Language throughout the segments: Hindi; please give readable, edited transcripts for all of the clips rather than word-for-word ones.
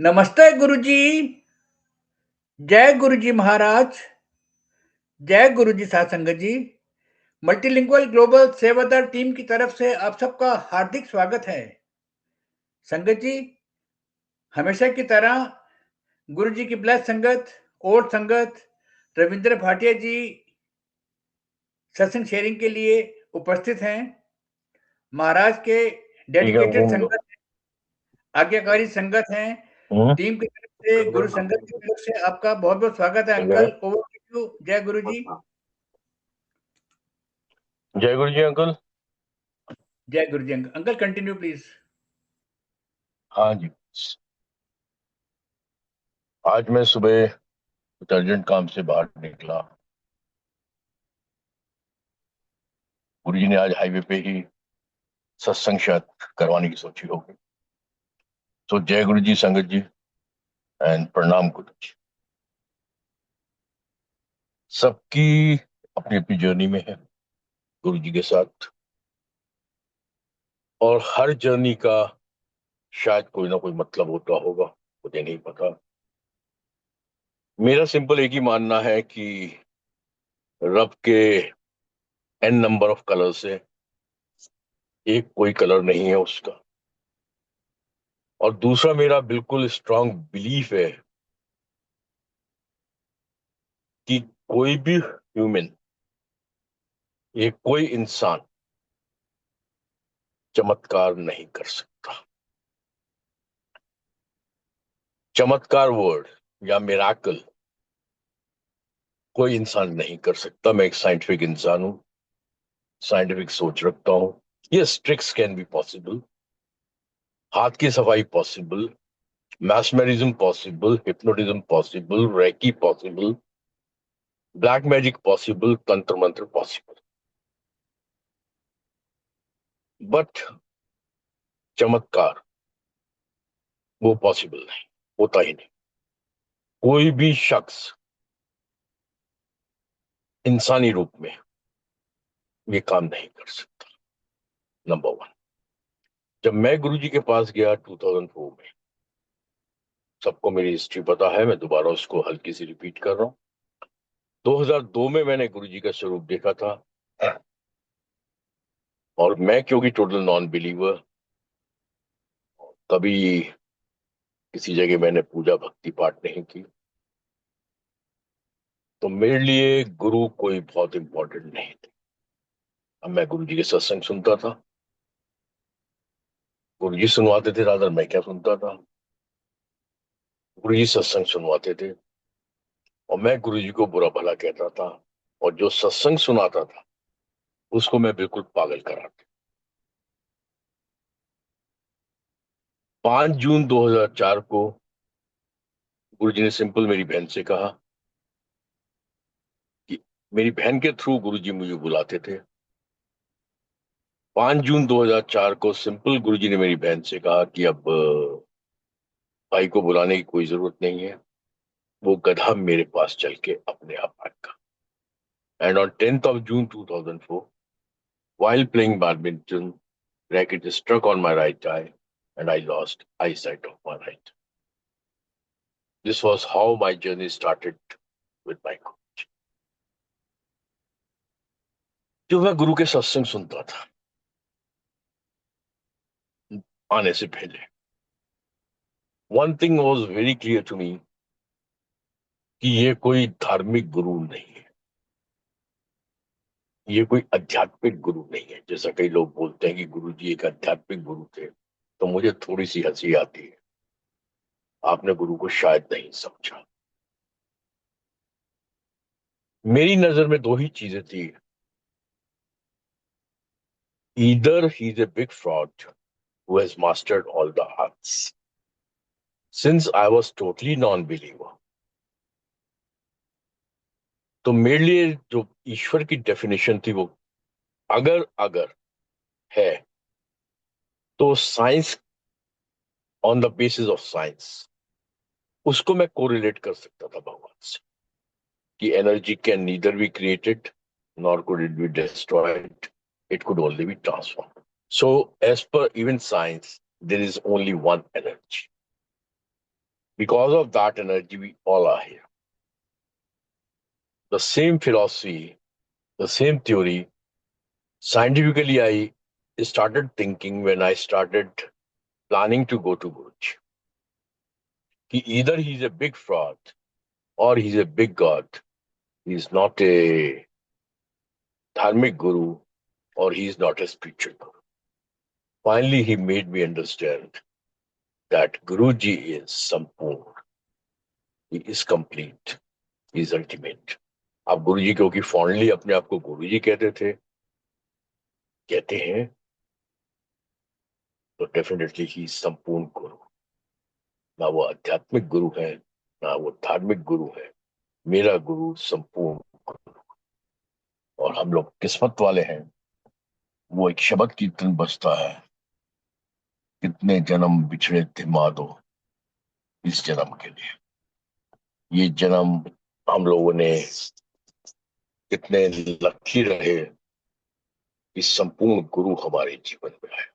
नमस्ते गुरुजी। जय गुरुजी महाराज। जय गुरुजी साध संगत जी। मल्टीलिंगुअल ग्लोबल सेवादार टीम की तरफ से आप सबका हार्दिक स्वागत है। संगत जी, हमेशा की तरह गुरुजी की ब्लेस संगत और संगत रविंद्र भाटिया जी सत्संग शेयरिंग के लिए उपस्थित हैं। महाराज के डेडिकेटेड संगत, आज्ञाकारी संगत हैं। टीम की तरफ से, गुरु संगत की तरफ से आपका बहुत बहुत स्वागत है। Uncle, over to you. जय गुरु जी। जय गुरु जी अंकल। जय गुरु जी। Uncle continue please. हाँ जी, आज मैं सुबह कुछ अर्जेंट काम से बाहर निकला। गुरु जी ने आज हाईवे पे ही सत्संग शायद करवाने की सोची होगी। तो जय गुरु जी संगत जी एंड प्रणाम गुरु जी। सबकी अपनी अपनी जर्नी में है गुरु जी के साथ, और हर जर्नी का शायद कोई ना कोई मतलब होता होगा, मुझे नहीं पता। मेरा सिंपल एक ही मानना है कि रब के एन नंबर ऑफ कलर से एक कोई कलर नहीं है उसका। और दूसरा मेरा बिल्कुल स्ट्रांग बिलीफ है कि कोई भी ह्यूमन, ये कोई इंसान चमत्कार नहीं कर सकता। चमत्कार वर्ड या मिराकल कोई इंसान नहीं कर सकता। मैं एक साइंटिफिक इंसान हूं, साइंटिफिक सोच रखता हूं। Yes, tricks can be possible, हाथ की सफाई possible, mesmerism possible, hypnotism possible, reiki possible, black magic possible, तंत्र मंत्र पॉसिबल, बट चमत्कार वो पॉसिबल नहीं, होता ही नहीं। कोई भी शख्स इंसानी रूप में ये काम नहीं कर सकता। Number one. जब मैं गुरुजी के पास गया 2004 में, सबको मेरी हिस्ट्री पता है, मैं दोबारा उसको हल्की सी रिपीट कर रहा हूं। 2002 में मैंने गुरुजी का स्वरूप देखा था, और मैं क्योंकि टोटल नॉन बिलीवर, कभी किसी जगह मैंने पूजा भक्ति पाठ नहीं की, तो मेरे लिए गुरु कोई बहुत इंपॉर्टेंट नहीं थे। अब मैं गुरुजी के सत्संग सुनता था, गुरुजी सुनवाते थे, रादर मैं क्या सुनता था, गुरुजी सत्संग सुनवाते थे, और मैं गुरुजी को बुरा भला कहता था, और जो सत्संग सुनाता था उसको मैं बिल्कुल पागल कराता। 5 जून 2004 को गुरुजी ने सिंपल मेरी बहन से कहा कि मेरी बहन के थ्रू गुरुजी मुझे बुलाते थे। 5 जून 2004 को सिंपल गुरुजी ने मेरी बहन से कहा कि अब भाई को बुलाने की कोई जरूरत नहीं है, वो गधा मेरे पास चल के अपने आप आएगा। And on 10th of June 2004, while playing badminton, racket struck on my right eye and I lost eyesight of my right. This was how my journey started with my coach. जो मैं गुरु के सत्संग सुनता था आने से पहले, one thing was very clear to me कि ये कोई धार्मिक गुरु नहीं है, ये कोई आध्यात्मिक गुरु नहीं है। जैसा कई लोग बोलते हैं कि गुरु जी एक आध्यात्मिक गुरु थे, तो मुझे थोड़ी सी हंसी आती है। आपने गुरु को शायद नहीं समझा। मेरी नजर में दो ही चीजें थी, either he's a big fraud who has mastered all the arts. Since I was totally non-believer, तो मेरे लिए जो ईश्वर की डेफिनेशन थी वो अगर अगर है तो science, on the basis of science, उसको मैं कोरिलेट कर सकता था भगवान से कि energy can neither be created nor could it be destroyed, it could only be transform. So as per even science, there is only one energy, Because of that energy, we all are here. The same philosophy, the same theory, scientifically, I started thinking when I started planning to go to Guruji. Either he's a big fraud or he's a big god. He's not a dharmic guru or he's not a spiritual guru. Finally, he made me understand that Guruji is Sampurna. He is complete. He is ultimate. आप गुरुजी क्योंकि फॉन्डली अपने आप को गुरुजी कहते थे, कहते हैं, तो डेफिनेटली ही संपूर्ण गुरु. ना वो आध्यात्मिक गुरु है, ना वो धार्मिक गुरु है. मेरा गुरु संपूर्ण गुरु. और हम लोग किस्मत वाले हैं. वो एक शब्द कीर्तन बजता है, कितने जन्म बिछड़े थे माधो इस जन्म के लिए. ये जन्म हम लोगों ने कितने लकी रहे कि संपूर्ण गुरु हमारे जीवन में आए.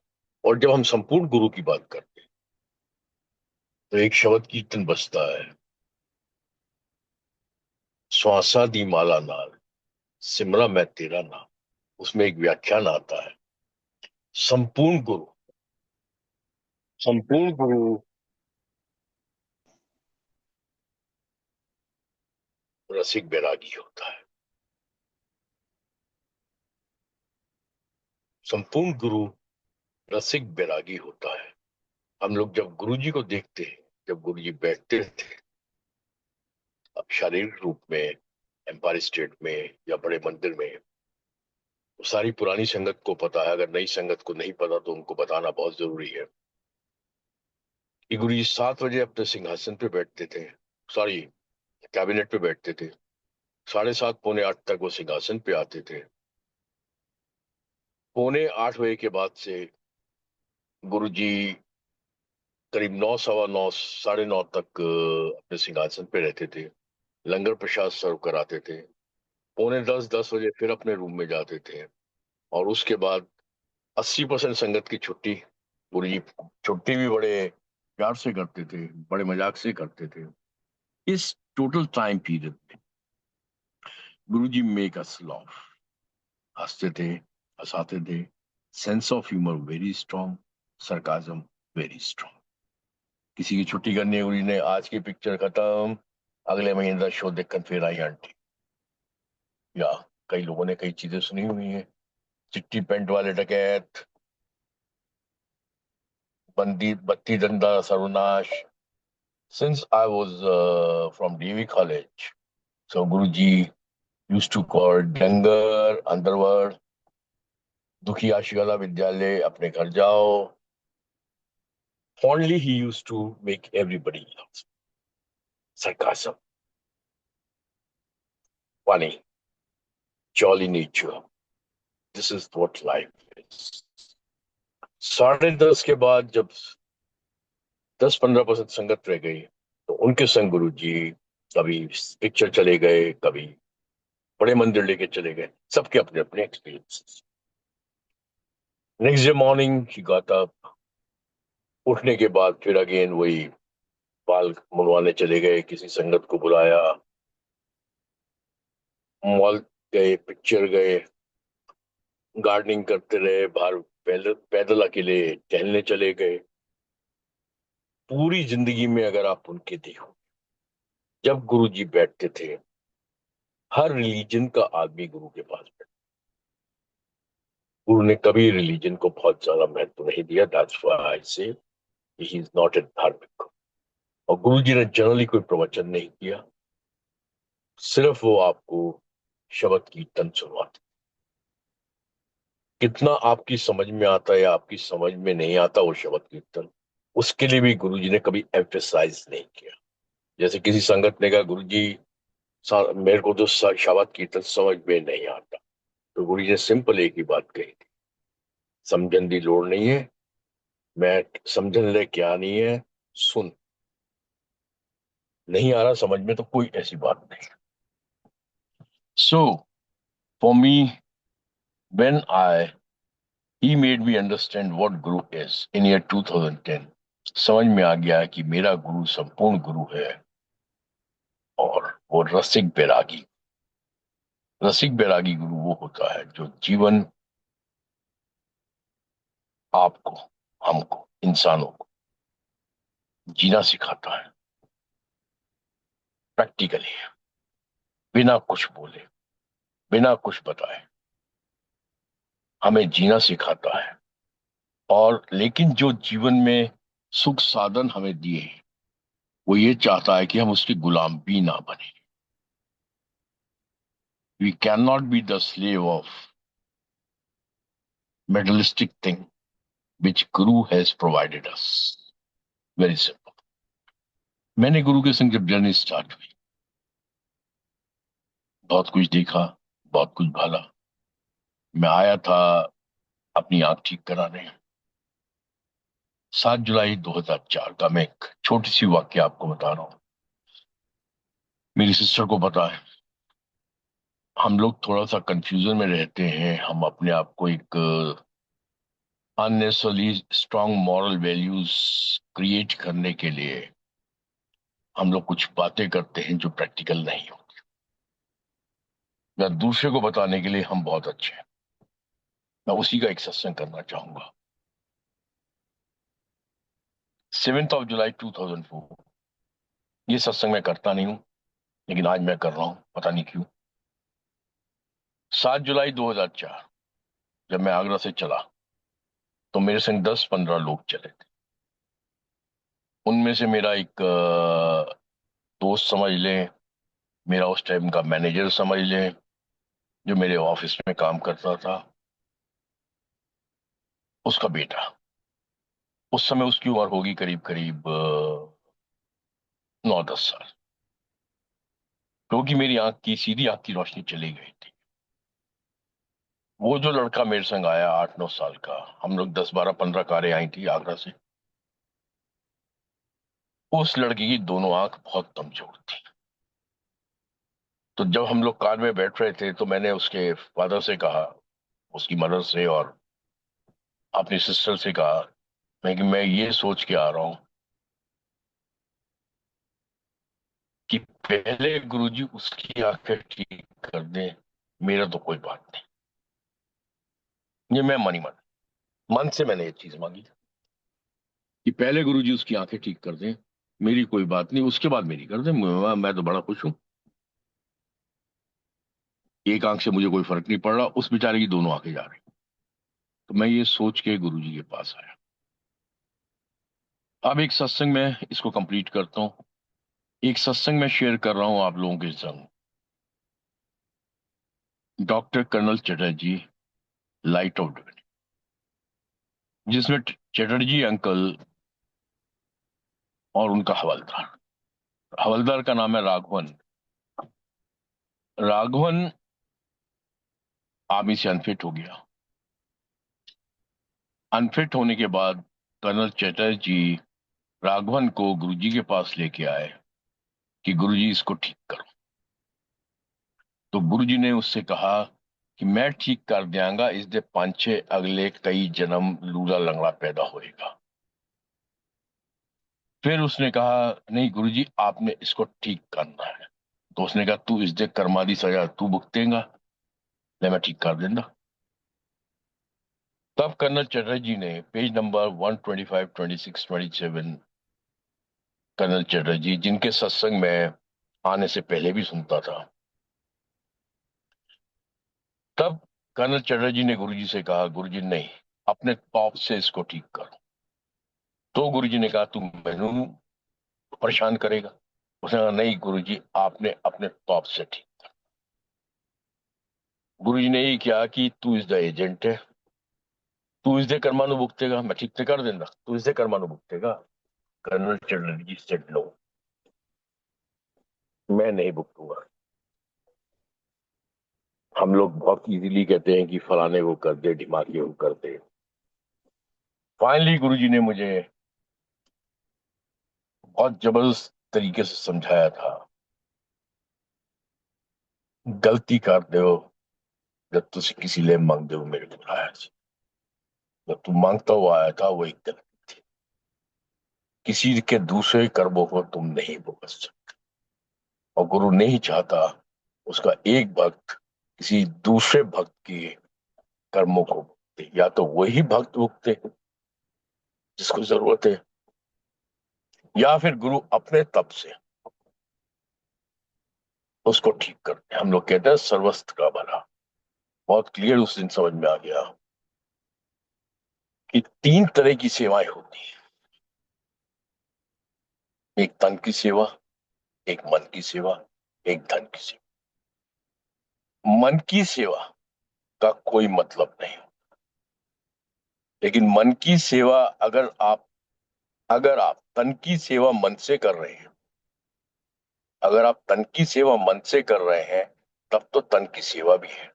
और जब हम संपूर्ण गुरु की बात करते हैं तो एक शब्द कीर्तन बजता है, श्वासा दी माला नाल सिमरा मैं तेरा नाम. उसमें एक व्याख्यान आता है, संपूर्ण गुरु. संपूर्ण गुरु रसिक बैरागी होता है. संपूर्ण गुरु रसिक बैरागी होता है. हम लोग जब गुरुजी को देखते हैं, जब गुरुजी बैठते थे, अब शारीरिक रूप में एम्पायर स्टेट में या बड़े मंदिर में, तो सारी पुरानी संगत को पता है. अगर नई संगत को नहीं पता तो उनको बताना बहुत जरूरी है कि गुरुजी 7 बजे अपने सिंहासन पे बैठते थे, सॉरी कैबिनेट पे बैठते थे. 7:30 पौने 8 तक वो सिंहासन पे आते थे. पौने 8 बजे के बाद से गुरुजी करीब 9, सवा 9, 9:30 तक अपने सिंहासन पे रहते थे. लंगर प्रसाद सर्व कराते थे. पौने 10, 10 बजे फिर अपने रूम में जाते थे. और उसके बाद 80% संगत की छुट्टी. गुरुजी छुट्टी भी बड़े प्यार से करते थे, बड़े मजाक से करते थे. इस टोटल टाइम पीरियड में गुरुजी मेक अस लाफ. हंसते थे, हंसाते थे. Sense of humour very strong, sarcasm very strong. किसी की छुट्टी करनी है, गुरुजी ने आज की पिक्चर खत्म, अगले महीने का शो देखकर फिर आई आंटी. या कई लोगों ने कई चीजें सुनी हुई हैं, चिट्टी पेंट वाले डकैत, बंदी बत्ती दंदा सर्वनाश. Since I was from DV college, so Guruji used to call डंगर, अंडरवर्ल्ड, दुखी आशियाला विद्यालय, अपने घर जाओ. Fondly, he used to make everybody laugh. Sarcasm, funny, jolly nature. This is what life is. 10:30 के बाद जब 10-15% संगत रह गई तो उनके संग गुरु जी कभी पिक्चर चले गए, कभी बड़े मंदिर लेके चले गए. सबके अपने अपने experiences. Next day morning he got up. उठने के बाद फिर अगेन वही बाल मुड़वाने चले गए, किसी संगत को बुलाया, मॉल गए, पिक्चर गए, गार्डनिंग करते रहे, बाहर पैदल पैदल अकेले टहलने चले गए. पूरी जिंदगी में अगर आप उनके देखो, जब गुरु जी बैठते थे, हर रिलीजन का आदमी गुरु के पास बैठा. गुरु ने कभी रिलीजन को बहुत ज्यादा महत्व नहीं दिया. दैट्स व्हाई आई से ही इज नॉट ए धार्मिक. और गुरु जी ने जनरली कोई प्रवचन नहीं किया, सिर्फ वो आपको शब्द कीर्तन सुनवाते. कितना आपकी समझ में आता है या आपकी समझ में नहीं आता वो शब्द कीर्तन, उसके लिए भी गुरु जी ने कभी एम्फेसाइज नहीं किया. जैसे किसी संगत ने कहा, गुरु जी मेरे को तो शब्द कीर्तन समझ में नहीं आता, तो गुरु जी ने सिंपल एक ही बात कही थी, समझन की लोड़ नहीं है, मैं समझन ले क्या नहीं है, सुन. नहीं आ रहा समझ में तो कोई ऐसी बात नहीं. So for me, when I he made me understand what guru is in year 2010, समझ में आ गया कि मेरा गुरु संपूर्ण गुरु है, और वो रसिक बैरागी। रसिक बैरागी गुरु वो होता है जो जीवन आपको, हमको, इंसानों को जीना सिखाता है प्रैक्टिकली, बिना कुछ बोले, बिना कुछ बताए हमें जीना सिखाता है। और लेकिन जो जीवन में सुख साधन हमें दिए हैं, वो ये चाहता है कि हम उसके गुलाम भी ना बने। We can not be the slave of materialistic thing which guru has provided us. Very simple. मैंने गुरु के संग जब जर्नी स्टार्ट हुई, बहुत कुछ देखा, बहुत कुछ भाला। मैं आया था अपनी आंख ठीक कराने। 7 जुलाई 2004 का मैं एक छोटी सी वाक्य आपको बता रहा हूँ। मेरी सिस्टर को पता है। हम लोग थोड़ा सा कंफ्यूजन में रहते हैं। हम अपने आप को एक unnecessarily strong moral values create करने के लिए हम लोग कुछ बातें करते हैं जो प्रैक्टिकल नहीं होती, या दूसरे को बताने के लिए हम बहुत अच्छे हैं। मैं उसी का एक सत्संग करना चाहूंगा। 7 जुलाई 2004। ये सत्संग मैं करता नहीं हूं, लेकिन आज मैं कर रहा हूं, पता नहीं क्यों। 7 जुलाई 2004 जब मैं आगरा से चला, तो मेरे संग 10-15 लोग चले थे। उनमें से मेरा एक दोस्त समझ लें, मेरा उस टाइम का मैनेजर समझ लें, जो मेरे ऑफिस में काम करता था, उसका बेटा। उस समय उसकी उम्र होगी करीब करीब 9-10 साल, क्योंकि मेरी आंख की, सीधी आंख की रोशनी चली गई थी। वो जो लड़का मेरे संग आया 8-9 साल का, हम लोग 10-12-15 कारें आई थी आगरा से। उस लड़के की दोनों आंख बहुत कमजोर थी। तो जब हम लोग कार में बैठ रहे थे, तो मैंने उसके फादर से कहा, उसकी मदर से और अपनी सिस्टर से कहा, मैं ये सोच के आ रहा हूं कि पहले गुरुजी उसकी आंखें ठीक कर दें, मेरा तो कोई बात नहीं। ये मैं मनी मन मन से मैंने ये चीज मांगी कि पहले गुरुजी उसकी आंखें ठीक कर दें, मेरी कोई बात नहीं, उसके बाद मेरी कर दें। मैं तो बड़ा खुश हूं। एक आंख से मुझे कोई फर्क नहीं पड़ रहा, उस बेचारे की दोनों आंखें जा रही। तो मैं ये सोच के गुरुजी के पास आया। अब एक सत्संग में इसको कंप्लीट करता हूँ। एक सत्संग में शेयर कर रहा हूं आप लोगों के संग, doctor colonel Chatterjee, light of divinity, जिसमें चटर्जी अंकल और उनका हवलदार, हवलदार का नाम है राघवन। राघवन आर्मी से अनफिट हो गया। अनफिट होने के बाद कर्नल चटर्जी राघवन को गुरुजी के पास लेके आए कि गुरुजी इसको ठीक करो। तो गुरुजी ने उससे कहा कि मैं ठीक कर दियांगा, इस दे 5-6 अगले कई जन्म लूला लंगड़ा पैदा होएगा। फिर उसने कहा, नहीं गुरुजी, आपने इसको ठीक करना है। तो उसने कहा, तू इस दे कर्मा दी सजा तू भुगतेगा, ले मैं ठीक कर देंदा। तब कर्नल चटर्जी ने पेज नंबर 125, 26, 27, कर्नल चटर्जी जिनके सत्संग में आने से पहले भी सुनता था, तब कर्नल चटर्जी ने गुरुजी से कहा, गुरुजी नहीं, अपने तौप से इसको ठीक करो। तो गुरुजी ने कहा, तू मैनू परेशान करेगा? उसने कहा, नहीं गुरुजी, आपने अपने तौप से ठीक। गुरुजी ने यही किया कि तू इज द एजेंट है, तू इसके कर्मा नु भुगतेगा, मैं ठीक ते कर देंदा, तू इसके कर्मा नु भुगतेगा। कर्नल चटर्जी सेड नो, मैं नहीं भुगतूंगा। हम लोग बहुत इजीली कहते हैं कि फलाने को कर दे, ढिमाके को कर दे। फाइनली गुरुजी ने मुझे बहुत जबरदस्त तरीके से समझाया था, गलती कर दो जब तुझे किसी ले मांग दो मेरे को आया, जब तू मांगता हुआ आया था वो एक गलती थी। किसी के दूसरे कर्मों को तुम नहीं भुगत सकते, और गुरु नहीं चाहता उसका एक भक्त किसी दूसरे भक्त के कर्मों को भुगते। या तो वही भक्त भुगते जिसको जरूरत है, या फिर गुरु अपने तप से उसको ठीक करते हैं। हम लोग कहते हैं सर्वस्त्र का भला। बहुत क्लियर उस दिन समझ में आ गया कि तीन तरह की सेवाएं होती हैं। एक तन की सेवा, एक मन की सेवा, एक धन की सेवा। मन की सेवा का कोई मतलब नहीं, लेकिन मन की सेवा अगर आप तन की सेवा मन से कर रहे हैं, अगर आप तन की सेवा मन से कर रहे हैं, तब तो तन की सेवा भी है।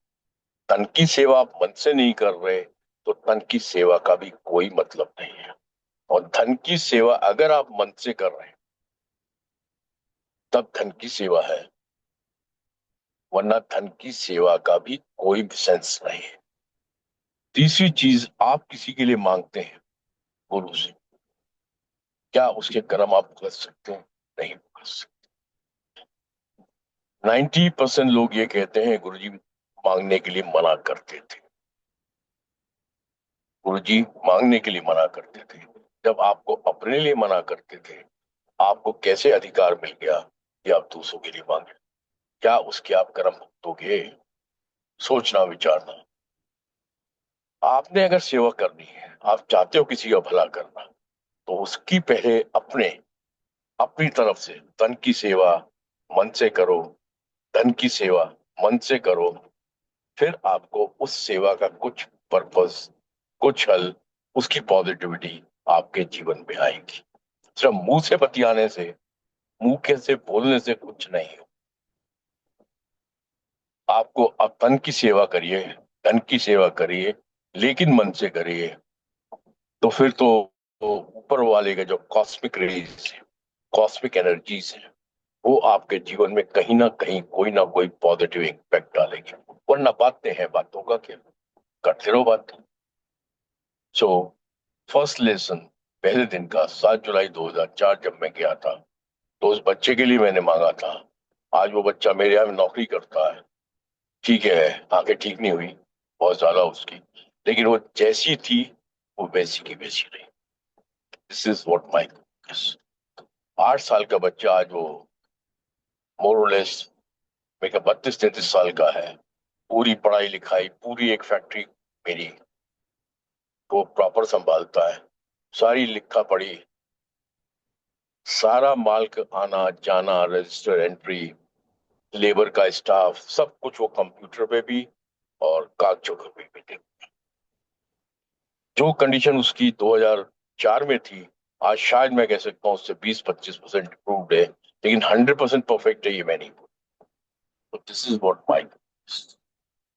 तन की सेवा आप मन से नहीं कर रहे, तो तन की सेवा का भी कोई मतलब नहीं है। और धन की सेवा अगर आप मन से कर रहे हैं, तब धन की सेवा है, वरना धन की सेवा का भी कोई सेंस नहीं है। तीसरी चीज, आप किसी के लिए मांगते हैं गुरु से, क्या उसके कर्म आप भुगत सकते हैं? नहीं भुगत सकते। 90% लोग ये कहते हैं गुरुजी मांगने के लिए मना करते थे, गुरुजी मांगने के लिए मना करते थे। जब आपको अपने लिए मना करते थे, आपको कैसे अधिकार मिल गया कि आप दूसरों के लिए मांगे? क्या उसके आप कर्म भुगतोगे? सोचना, विचारना। आपने अगर सेवा करनी है, आप चाहते हो किसी का भला करना, तो उसकी पहले अपनी तरफ से तन की सेवा मन से करो, धन की सेवा मन से करो। फिर आपको उस सेवा का कुछ पर्पस, कुछ हल, उसकी पॉजिटिविटी आपके जीवन में आएगी। सिर्फ मुंह से बतियाने से, मुंह के से बोलने से कुछ नहीं हो। आपको अब तन की सेवा करिए, धन की सेवा करिए, लेकिन मन से करिए। तो फिर तो ऊपर वाले का जो कॉस्मिक रेज है, कॉस्मिक एनर्जीज है, वो आपके जीवन में कहीं ना कोई पॉजिटिव इम्पैक्ट डालेगी। वरना बातें हैं, बातों का क्या, करते रहो बात। सो फर्स्ट लेसन पहले दिन का 7 जुलाई 2004 जब मैं गया था, तो उस बच्चे के लिए मैंने मांगा था। आज वो बच्चा मेरे यहाँ नौकरी करता है। ठीक है, आंखें ठीक नहीं हुई बहुत ज्यादा उसकी, लेकिन वो जैसी थी वो वैसी की वैसी रही। दिस इज व्हाट माई 8 साल का बच्चा आज वो मोरलेस मेरे 32-33 साल का है। पूरी पढ़ाई लिखाई, पूरी एक फैक्ट्री मेरी वो प्रॉपर संभालता है। सारी लिखा पढ़ी, सारा माल का आना जाना, रजिस्टर एंट्री, लेबर का स्टाफ, सब कुछ वो कंप्यूटर पे भी और कागजों पे भी देख। जो कंडीशन उसकी 2004 में थी, आज शायद मैं कह सकता हूँ उससे 20-25% इम्प्रूव्ड है, लेकिन 100% परफेक्ट है ये मैं नहीं बोल। दिस इज व्हाट माई,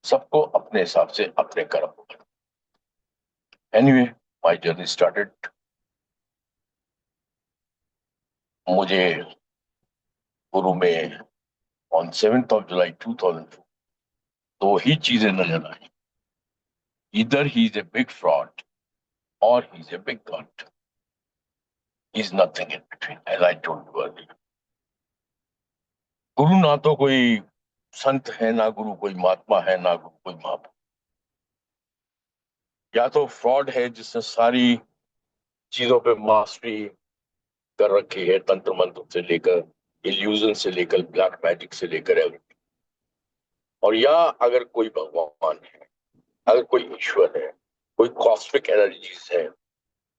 सबको अपने हिसाब से अपने कर्म। Anyway, my journey started. मुझे गुरु में ऑन 7 जुलाई 2004 दो ही चीजें नजर आई। इधर he is a big fraud और he is a big god, is nothing in between, as I told you earlier. गुरु ना तो कोई संत है, ना गुरु कोई महात्मा है, ना गुरु कोई महापुरुष। या तो फ्रॉड है जिसने सारी चीजों पे मास्टरी कर रखी है, तंत्र मंत्र से लेकर, इल्यूजन से लेकर, ब्लैक मैजिक से लेकर everything। और या अगर कोई भगवान है, अगर कोई ईश्वर है, कोई कॉस्मिक एनर्जीज है,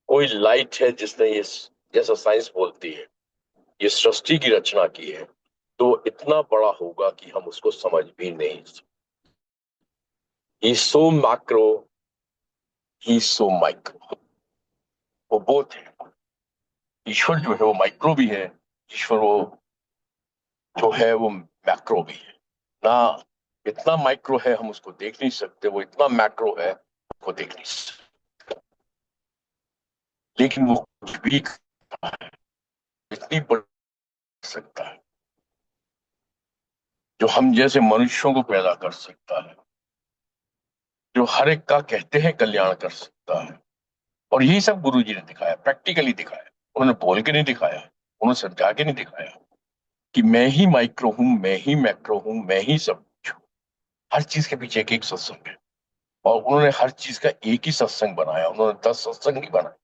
कोई लाइट है जिसने ये, जैसा साइंस बोलती है, ये सृष्टि की रचना की है, तो इतना बड़ा होगा कि हम उसको समझ भी नहीं सकते। ही सो मैक्रो, ही सो माइक्रो, वो बोथ है। ईश्वर जो है वो माइक्रो भी है, ईश्वर वो जो है वो मैक्रो भी है। ना इतना माइक्रो है हम उसको देख नहीं सकते, वो इतना मैक्रो है उसको देख नहीं सकते, लेकिन वो कुछ भी इतनी बढ़ सकता है जो हम जैसे मनुष्यों को पैदा कर सकता है, जो हर एक का कहते हैं कल्याण कर सकता है। और यही सब गुरु जी ने दिखाया, प्रैक्टिकली दिखाया। उन्होंने बोल के नहीं दिखाया, उन्होंने समझा के नहीं दिखाया कि मैं ही माइक्रो हूं, मैं ही मैक्रो हूं, मैं ही सब कुछ हूं। हर चीज के पीछे एक एक सत्संग है, और उन्होंने हर चीज का एक ही सत्संग बनाया, उन्होंने 10 सत्संग नहीं बनाए।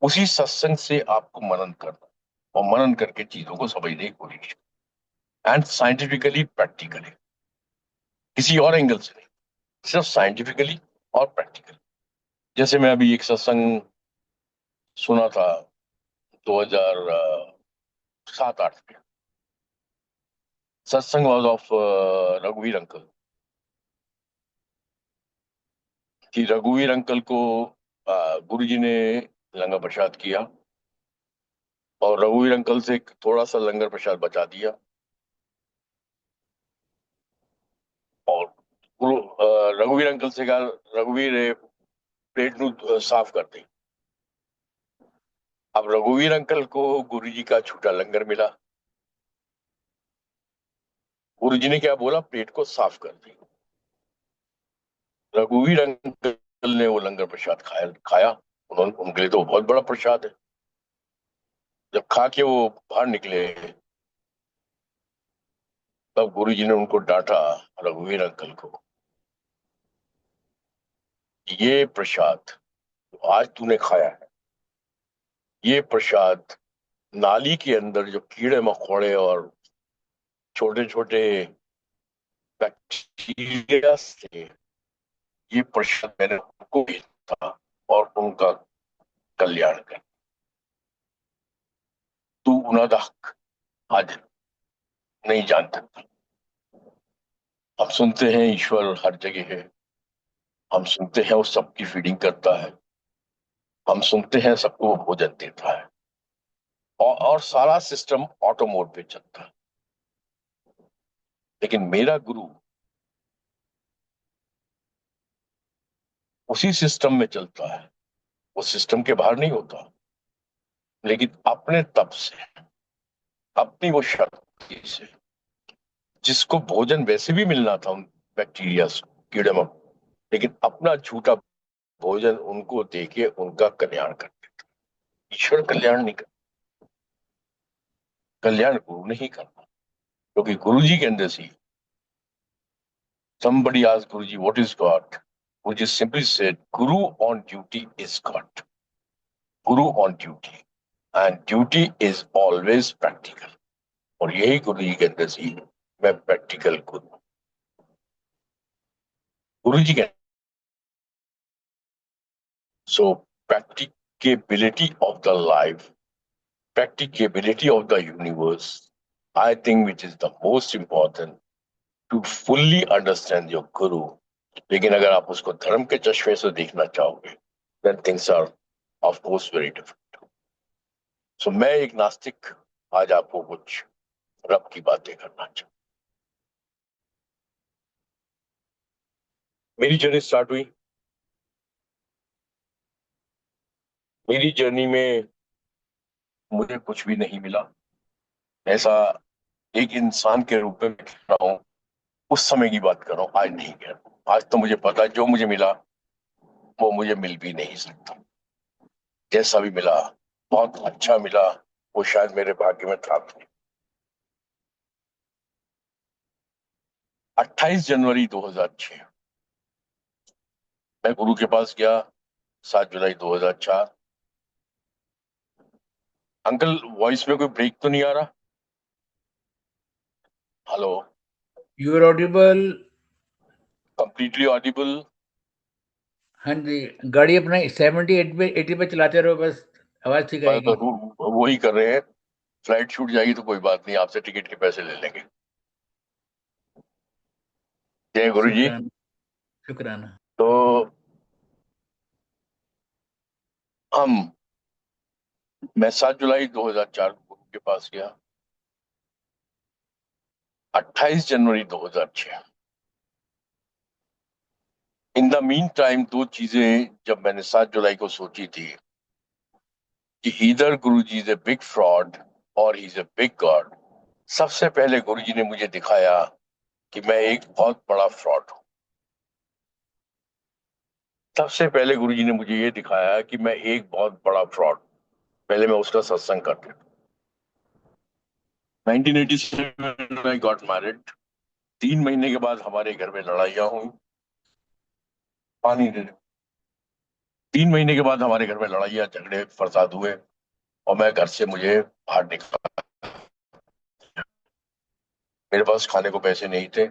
उसी सत्संग से आपको मनन करना, और मनन करके चीजों को समझने की कोशिश, एंड साइंटिफिकली प्रैक्टिकली, किसी और एंगल से नहीं, सिर्फ साइंटिफिकली और प्रैक्टिकली। जैसे मैं अभी एक सत्संग सुना था 2007-8 में। सत्संग वाज ऑफ रघुवीर अंकल। कि रघुवीर अंकल को गुरुजी ने लंगर प्रसाद किया, और रघुवीर अंकल से थोड़ा सा लंगर प्रसाद बचा दिया, और रघुवीर अंकल से कहा, रघुवीर प्लेट नु साफ कर दे। अब रघुवीर अंकल को गुरुजी का छूटा लंगर मिला, गुरुजी ने क्या बोला, प्लेट को साफ कर दे। रघुवीर अंकल ने वो लंगर प्रसाद खाया। उन्होंने, उनके लिए तो बहुत बड़ा प्रसाद है। जब खा के वो बाहर निकले, तब गुरुजी ने उनको डांटा, रघुवीर अंकल को, ये प्रसाद जो आज तूने खाया है, ये प्रसाद नाली के अंदर जो कीड़े मकोड़े और छोटे छोटे बैक्टीरिया थे, ये प्रसाद मैंने उनको दिया था, और उनका कल्याण कर। तू उनका हक आज नहीं जानता। हम सुनते हैं ईश्वर हर जगह है, हम सुनते हैं वो सबकी फीडिंग करता है, हम सुनते हैं सबको वो भोजन देता है, और सारा सिस्टम ऑटो मोड पे चलता है। लेकिन मेरा गुरु उसी सिस्टम में चलता है, वो सिस्टम के बाहर नहीं होता, लेकिन अपने तप से, अपनी वो शक्ति से, जिसको भोजन वैसे भी मिलना था उन बैक्टीरिया कीड़े मकोड़े, लेकिन अपना झूठा भोजन उनको देके उनका कल्याण कर देता। ईश्वर कल्याण नहीं कर, कल्याण गुरु नहीं करना, क्योंकि गुरु जी के अंदर से somebody asked Guruji, what is God? Guruji simply said, Guru on duty is God. Guru on duty. And duty is always practical. और यही गुरु जी के अंदर से ही मैं प्रैक्टिकल गुरु, गुरु जी के। सो practicability of the life, practicability of the universe, I think which is the most important to fully understand your guru. लेकिन अगर आप उसको धर्म के चश्मे से देखना चाहोगे, then things are of course very different. So मैं एक नास्तिक आज आपको कुछ रब की बातें करना चाहूँ। मेरी जर्नी स्टार्ट हुई, मेरी जर्नी में मुझे कुछ भी नहीं मिला, ऐसा एक इंसान के रूप में कह रहा हूँ, उस समय की बात कर रहा हूँ, आज नहीं कह रहा हूँ। आज तो मुझे पता है जो मुझे मिला वो मुझे मिल भी नहीं सकता। जैसा भी मिला बहुत अच्छा मिला, वो शायद मेरे भाग्य में था भी नहीं। 28 जनवरी 2006 मैं गुरु के पास गया, 7 जुलाई 2004। अंकल वॉइस में कोई ब्रेक तो नहीं आ रहा? Hello, you are audible. Completely audible. हाँ जी, गाड़ी अपना 70 80 पे चलाते रहो, बस आवाज ठीक बस आएगी। वही कर रहे हैं। फ्लाइट छूट जाएगी तो कोई बात नहीं, आपसे टिकट के पैसे ले लेंगे। जय गुरु जी। शुक्राना, शुक्राना। तो हम मैं 7 जुलाई 2004 को गुरु के पास गया। 28 जनवरी 2006 इन द मीन टाइम दो चीजें जब मैंने 7 जुलाई को सोची थी कि इधर गुरु जी इज ए बिग फ्रॉड और he is a big God. सबसे पहले गुरु जी ने मुझे दिखाया कि मैं एक बहुत बड़ा फ्रॉड हूं। सबसे पहले गुरु जी ने मुझे ये दिखाया कि मैं एक बहुत बड़ा फ्रॉड, पहले मैं उसका सत्संग करता था। 1987 आई गॉट मैरिड। 3 महीने के बाद हमारे घर में लड़ाइयाँ हुई। पानी दे दो। 3 महीने के बाद हमारे घर में लड़ाइयाँ झगड़े फसाद हुए और मैं घर से मुझे बाहर निकला। मेरे पास खाने को पैसे नहीं थे।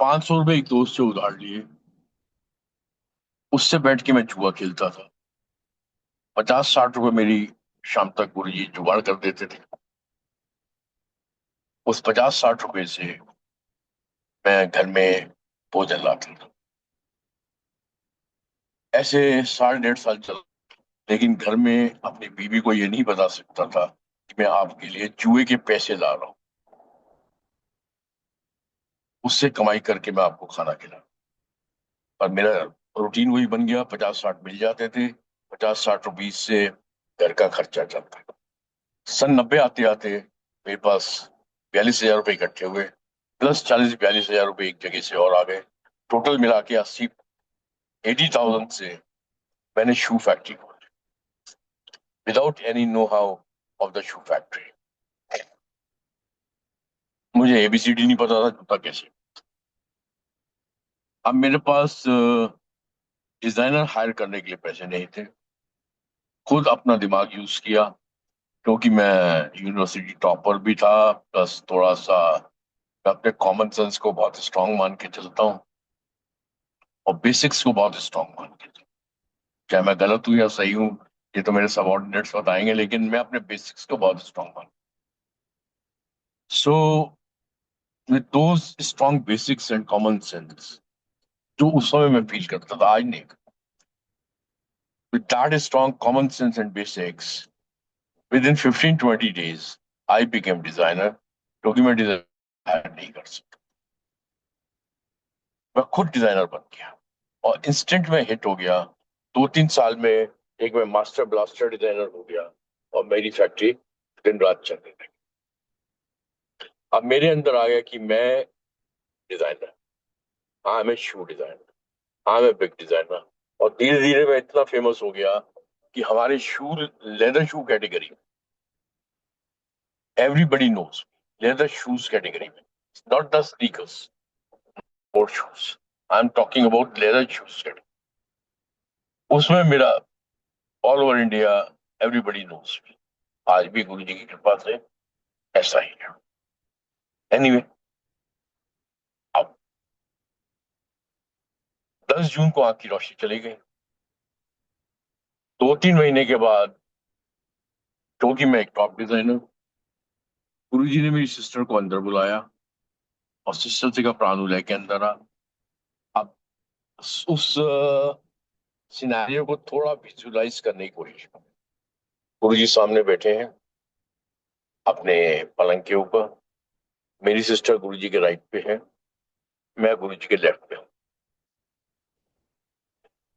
500 रुपये एक दोस्त से उधार लिए, उससे बैठ के मैं जुआ खेलता था। 50-60 रुपए मेरी शाम तक गुरुजी जुगाड़ कर देते थे। उस 50-60 रुपए से मैं घर में भोजन लाता था। ऐसे 1.5 साल चल, लेकिन घर में अपनी बीवी को ये नहीं बता सकता था कि मैं आपके लिए जुए के पैसे ला रहा हूँ। उससे कमाई करके मैं आपको खाना खिला। और मेरा रूटीन वही बन गया, 50-60 मिल जाते थे। 50-60 रुपये से घर का खर्चा चलता। सन 90 आते आते मेरे पास 42,000 रुपये इकट्ठे हुए, प्लस 40-42 हजार रुपये एक जगह से और आ गए। टोटल मिला के 80,000 से मैंने शू फैक्ट्री खोली, without any know how of the shoe factory. मुझे एबीसीडी नहीं पता था जूता कैसे। अब मेरे पास डिजाइनर हायर करने के लिए पैसे नहीं थे। खुद अपना दिमाग यूज किया, क्योंकि मैं यूनिवर्सिटी टॉपर भी था, प्लस थोड़ा सा मैं अपने कॉमन सेंस को बहुत स्ट्रांग मान के चलता हूँ और बेसिक्स को बहुत स्ट्रांग मान के चलता हूँ। चाहे मैं गलत हूँ या सही हूँ, ये तो मेरे सबॉर्डिनेट्स बताएंगे, लेकिन मैं अपने बेसिक्स को बहुत स्ट्रांग मान। So with those strong basics and common sense, जो उस समय मैं फील करता था आज नहीं, with that strong common sense and basics, with in 15-20 days I became designer, क्योंकि मैं डिजाइनर नहीं कर सकता। मैं खुद डिजाइनर बन गया और इंस्टेंट में हिट हो गया। 2-3 साल में एक मैं मास्टर ब्लास्टर डिजाइनर हो गया और मेरी फैक्ट्री दिन रात चलने लगी। अब मेरे अंदर आ गया कि मैं डिजाइनर, हाँ मैं शू डिजाइनर, हाँ मैं बिग डिजाइनर। और धीरे धीरे मैं इतना फेमस हो गया कि हमारे शू, लेदर शू कैटेगरी में, everybody knows leather shoes category में, नॉट द स्नीकर्स और shoes, I am talking about leather shoes category, उसमें मेरा all over India everybody knows. आज भी गुरु जी की कृपा से ऐसा ही है। एनीवे, अब 10 जून को आंख की रोशनी चली गई। 2-3 महीने के बाद, क्योंकि मैं एक टॉप डिजाइनर, गुरु जी ने मेरी सिस्टर को अंदर बुलाया और सिस्टर से का प्राणु लेके अंदर आ। अब उस सिनेरियो को थोड़ा विजुलाइज करने की कोशिश करो। गुरु जी सामने बैठे हैं अपने पलंग के ऊपर। मेरी सिस्टर गुरु जी के राइट पे है, मैं गुरु जी के लेफ्ट पे हूँ।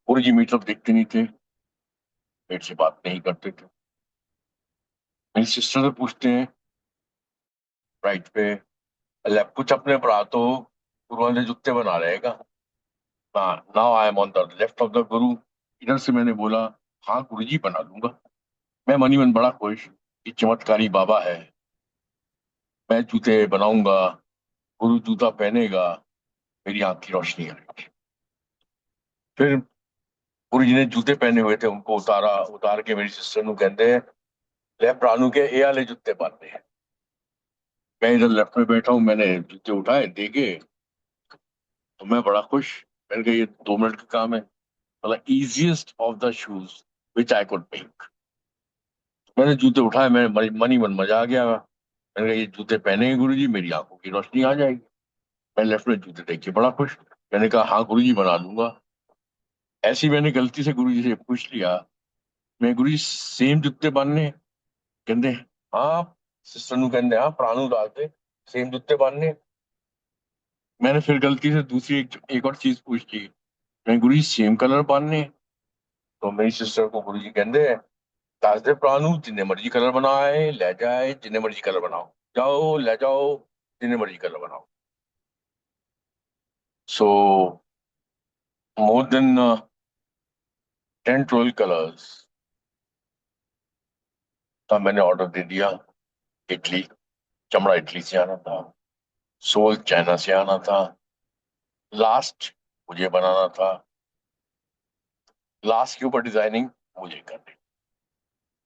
गुरु जी मेरी तरफ देखते नहीं थे, मेरे से बात नहीं करते थे। मेरी सिस्टर से पूछते हैं राइट पे, लेफ्ट, कुछ अपने पर तो गुरु वाले जूते बना रहेगा। Now I am on the left of the गुरु। इधर से मैंने बोला, हाँ गुरु जी बना दूंगा। मैं मनी मन बड़ा खुश कि चमत्कारी बाबा है, मैं जूते बनाऊंगा, गुरु जूता पहनेगा, मेरी आंख की रोशनी आएगी। फिर गुरु जी ने जूते पहने हुए थे, उनको उतारा, उतार के मेरी सिस्टर नु कहते हैं ले प्राणु के ए वाले जूते पहनने हैं। मैं इधर लेफ्ट में बैठा हूँ, मैंने जूते उठाए देखे तो मैं बड़ा खुश। मैंने कहा ये 2 मिनट का काम है, मतलब easiest of the shoes which I could pick. मैंने जूते उठाए, मैं मनी मन मजा आ गया। मैंने कहा ये जूते पहने गुरु जी, मेरी आंखों की रोशनी आ जाएगी। मैं लेफ्ट में जूते देख के बड़ा खुश। मैंने कहा हाँ गुरु जी बना लूंगा। ऐसी मैंने गलती से गुरु जी से पूछ लिया, मैं गुरु जी सेम जूते बनने, कहते हाँ। सिस्टर नु कहते हाँ प्राणु डालते सेम जूते बनने। मैंने फिर गलती से दूसरी एक और चीज पूछ ली, मैं गुरु जी सेम कलर बनने। तो मेरी सिस्टर को गुरु जी कहते ਦੱਸ ਦੇ ਭਰਾ ਨੂੰ ਜਿੰਨੇ ਮਰਜ਼ੀ ਕਲਰ ਬਣਾਏ ਲੈ ਜਾਏ, ਜਿੰਨੇ ਮਰਜ਼ੀ ਕਲਰ ਬਣਾਓ, ਜਾਓ ਲੈ ਜਾਓ, ਜਿੰਨੇ ਮਰਜ਼ੀ ਕਲਰ ਬਣਾਓ। सो मोर देन 10-12 कलर्स का मैंने ऑर्डर दे दिया। इटली, चमड़ा इटली से आना था, सोल चाइना से आना था, लास्ट मुझे बनाना था, लास्ट के ऊपर डिजाइनिंग मुझे करनी,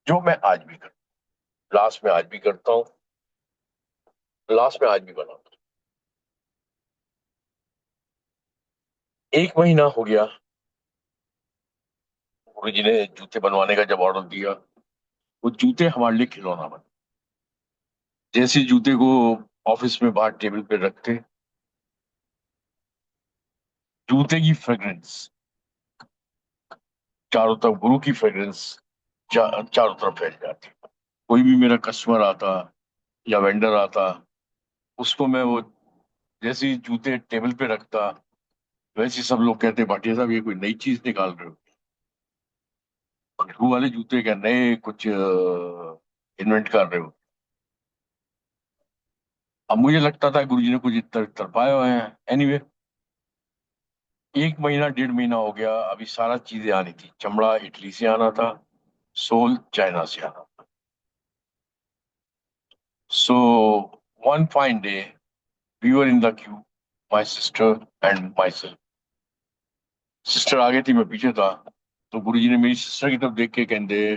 जो मैं आज भी करता हूँ, लास्ट में आज भी करता हूँ, लास्ट में आज भी बनाता हूँ। 1 महीना हो गया गुरु जी ने जूते बनवाने का जब ऑर्डर दिया। वो जूते हमारे लिए खिलौना बने। जैसे जूते को ऑफिस में बाहर टेबल पे रखते, जूते की फ्रेग्रेंस चारों तरफ, गुरु की फ्रेग्रेंस चारों तरफ फैल जाती। कोई भी मेरा कस्टमर आता या वेंडर आता, उसको मैं वो जैसे ही जूते टेबल पे रखता, वैसे ही सब लोग कहते भाटिया साहब ये कोई नई चीज निकाल रहे हो, गुरु वाले जूते क्या नए कुछ इन्वेंट कर रहे हो। अब मुझे लगता था गुरु जी ने कुछ इतर तरपाए हुए हैं। एनीवे, 1 महीना 1.5 महीना हो गया, अभी सारा चीजें आनी थी। चमड़ा इटली से आना था, सोल चाइना से आना था। So one fine day we were in the queue, my sister and myself. Sister आगे थी, मैं पीछे था। तो गुरु जी ने मेरी सिस्टर की तरफ देख के कहते,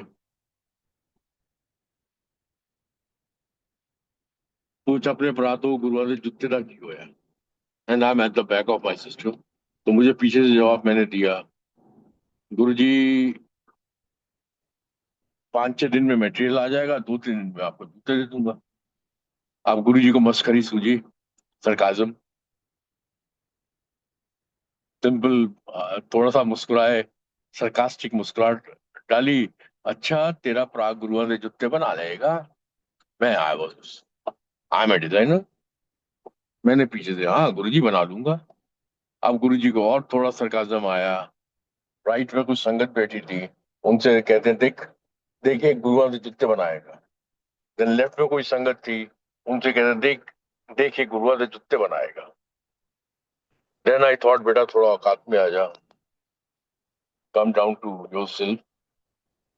कुछ अपने प्रातों गुरुवार जुत्ते तक की होया, and I am at the back of my sister. तो मुझे पीछे से जवाब मैंने दिया, गुरु जी 5-6 दिन में मटेरियल आ जाएगा, 2-3 दिन में आपको जूते दे दूंगा। अब गुरु जी को मस्करी सूझी, सरकाजम, सिंपल, थोड़ा सा मुस्कुराए, सरकास्टिक मुस्कुराहट डाली। अच्छा तेरा प्राग गुरुवार ने जूते बना लेगा? मैं आई एम ए डिजाइनर। मैंने पीछे से, हाँ गुरु जी बना लूंगा। अब गुरु जी को और थोड़ा सरकाजम आया। राइट में कुछ संगत बैठी थी, उनसे कहते हैं, देख देखिए गुरुवार ने जूते बनाएगा। देन लेफ्ट में कोई संगत थी, उनसे कहते हैं, देख देखिए गुरुवार ने जूते बनाएगा। देन आई थॉट बेटा थोड़ा औकात में आ जा, कम डाउन टू योरसेल्फ।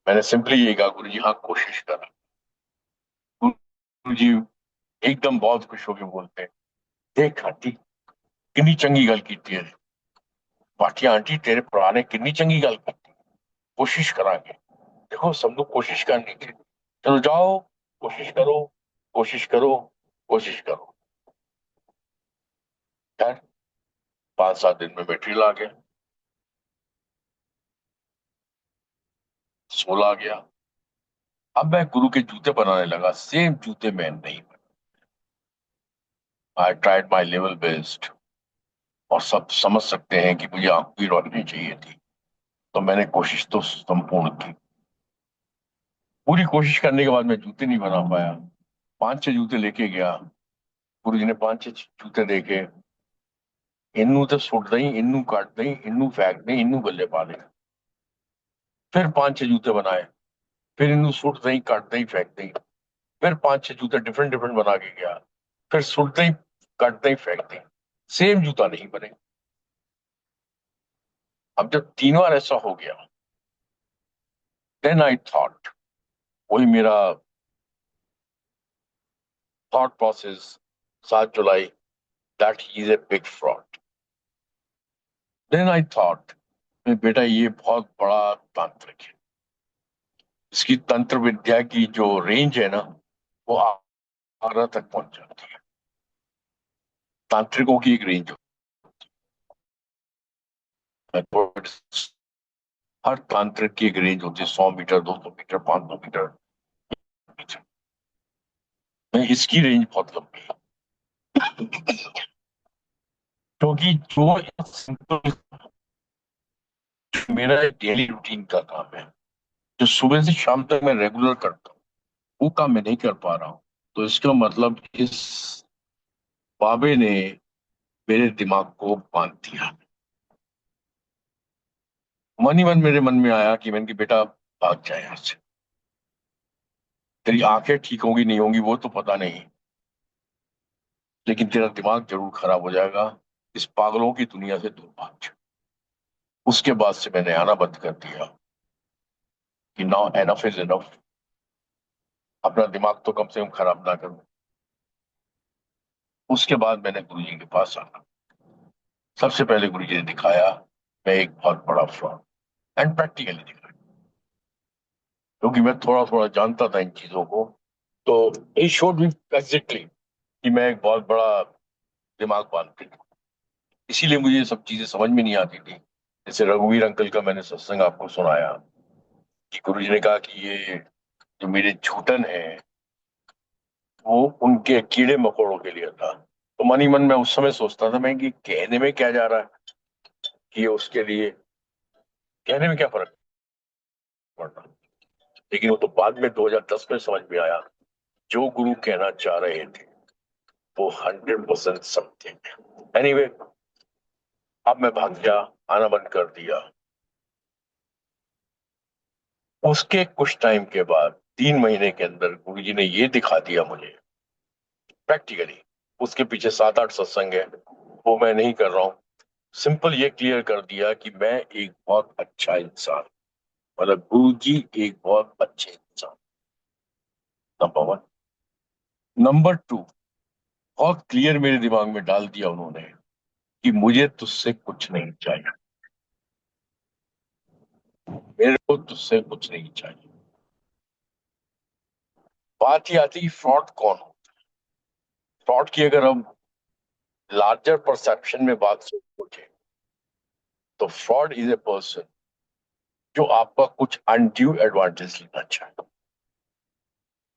मैंने सिंपली ये कहा, गुरु जी हाँ कोशिश करा। गुरु जी एकदम बहुत खुश होकर बोलते हैं, देख आंटी कितनी चंगी गल की है, बाकी आंटी तेरे भरा ने कितनी चंगी गल की, कोशिश करांगे। देखो सब लोग कोशिश करनी थी, चलो जाओ कोशिश करो, कोशिश करो, कोशिश करो। खैर 5-7 दिन में मटेरियल आ गया, सोल आ गया। अब मैं गुरु के जूते बनाने लगा, सेम जूते मैं नहीं बने। I tried my level best, और सब समझ सकते हैं कि मुझे आंखों की रोशनी चाहिए थी, तो मैंने कोशिश तो संपूर्ण की। पूरी कोशिश करने के बाद मैं जूते नहीं बना पाया। 5-6 जूते लेके गया, गुरु जी ने 5-6 जूते देखे। इन्नू तो सुट दई, इन्नू काट दई, इन्नू फेंक दई, इन्नू गले पा दे। फिर 5-6 जूते बनाए, फिर इन्नू सुट दई, काट दई, फेंक दई। फिर 5-6 जूते डिफरेंट डिफरेंट बना के गया, फिर सुट दई, काट दई, फेंक दई। सेम जूता नहीं बने। अब जब 3 बार ऐसा हो गया, देन आई थॉट, वही मेरा थॉट प्रोसेस, 7 जुलाई, that he is a big fraud. Then I thought, बेटा ये बहुत बड़ा तांत्रिक है, इसकी तंत्र विद्या की जो रेंज है ना, वो आगरा तक पहुंच जाती है। तांत्रिकों की एक रेंज है, तो हर तांत्रिक की एक रेंज होती है, 100 मीटर, 200 मीटर, 500 मीटर। मैं इसकी रेंज बहुत लंबी है, क्योंकि जो सिंपल मेरा डेली रूटीन का काम है, जो सुबह से शाम तक मैं रेगुलर करता हूँ, वो काम मैं नहीं कर पा रहा हूँ। तो इसका मतलब इस बाबे ने मेरे दिमाग को बांध दिया। मन ही मन मेरे मन में आया कि मैंने कि बेटा भाग जाए यहाँ से, तेरी आंखें ठीक होंगी नहीं होंगी वो तो पता नहीं, लेकिन तेरा दिमाग जरूर खराब हो जाएगा। इस पागलों की दुनिया से दूर भाग जा। उसके बाद से मैंने आना बंद कर दिया कि नाउ एनफ इज एनफ, अपना दिमाग तो कम से कम खराब ना करूं। उसके बाद मैंने गुरुजी के पास आना, सबसे पहले गुरुजी ने दिखाया मैं एक बहुत बड़ा फ्रॉड, एंड प्रैक्टिकली दिखाया, क्योंकि मैं थोड़ा थोड़ा जानता था इन चीजों को। तो ही शोड मी एग्जैक्टली कि मैं एक बहुत बड़ा दिमाग बांध, इसीलिए मुझे ये सब चीजें समझ में नहीं आती थी। जैसे रघुवीर अंकल का मैंने सत्संग आपको सुनाया कि गुरुजी ने कहा कि ये जो मेरे झूठन है वो उनके कीड़े मकोड़ों के लिए था। तो मन ही मन में उस समय सोचता था मैं कि कहने में क्या जा रहा है, कि ये उसके लिए, कहने में क्या फर्क पड़ता। लेकिन वो तो बाद में 2010 में समझ में आया, जो गुरु कहना चाह रहे थे वो 100% सत्य है। एनीवे, अब मैं भाग गया, आना बंद कर दिया। उसके कुछ टाइम के बाद 3 महीने के अंदर गुरुजी ने ये दिखा दिया मुझे प्रैक्टिकली। उसके पीछे 7-8 सत्संग है, वो मैं नहीं कर रहा हूँ। सिंपल ये क्लियर कर दिया कि मैं एक बहुत अच्छा इंसान, मतलब गुरु जी एक बहुत अच्छे इंसान, नंबर वन। नंबर टू, बहुत क्लियर मेरे दिमाग में डाल दिया उन्होंने कि मुझे तुझसे कुछ नहीं चाहिए, मेरे को तुझसे कुछ नहीं चाहिए। बात ही आती फ्रॉड कौन हो। फ्रॉड की अगर हम लार्जर परसेप्शन में बात सोचे तो फ्रॉड इज ए पर्सन जो आपका कुछ अनड्यू एडवांटेज लेना चाहे।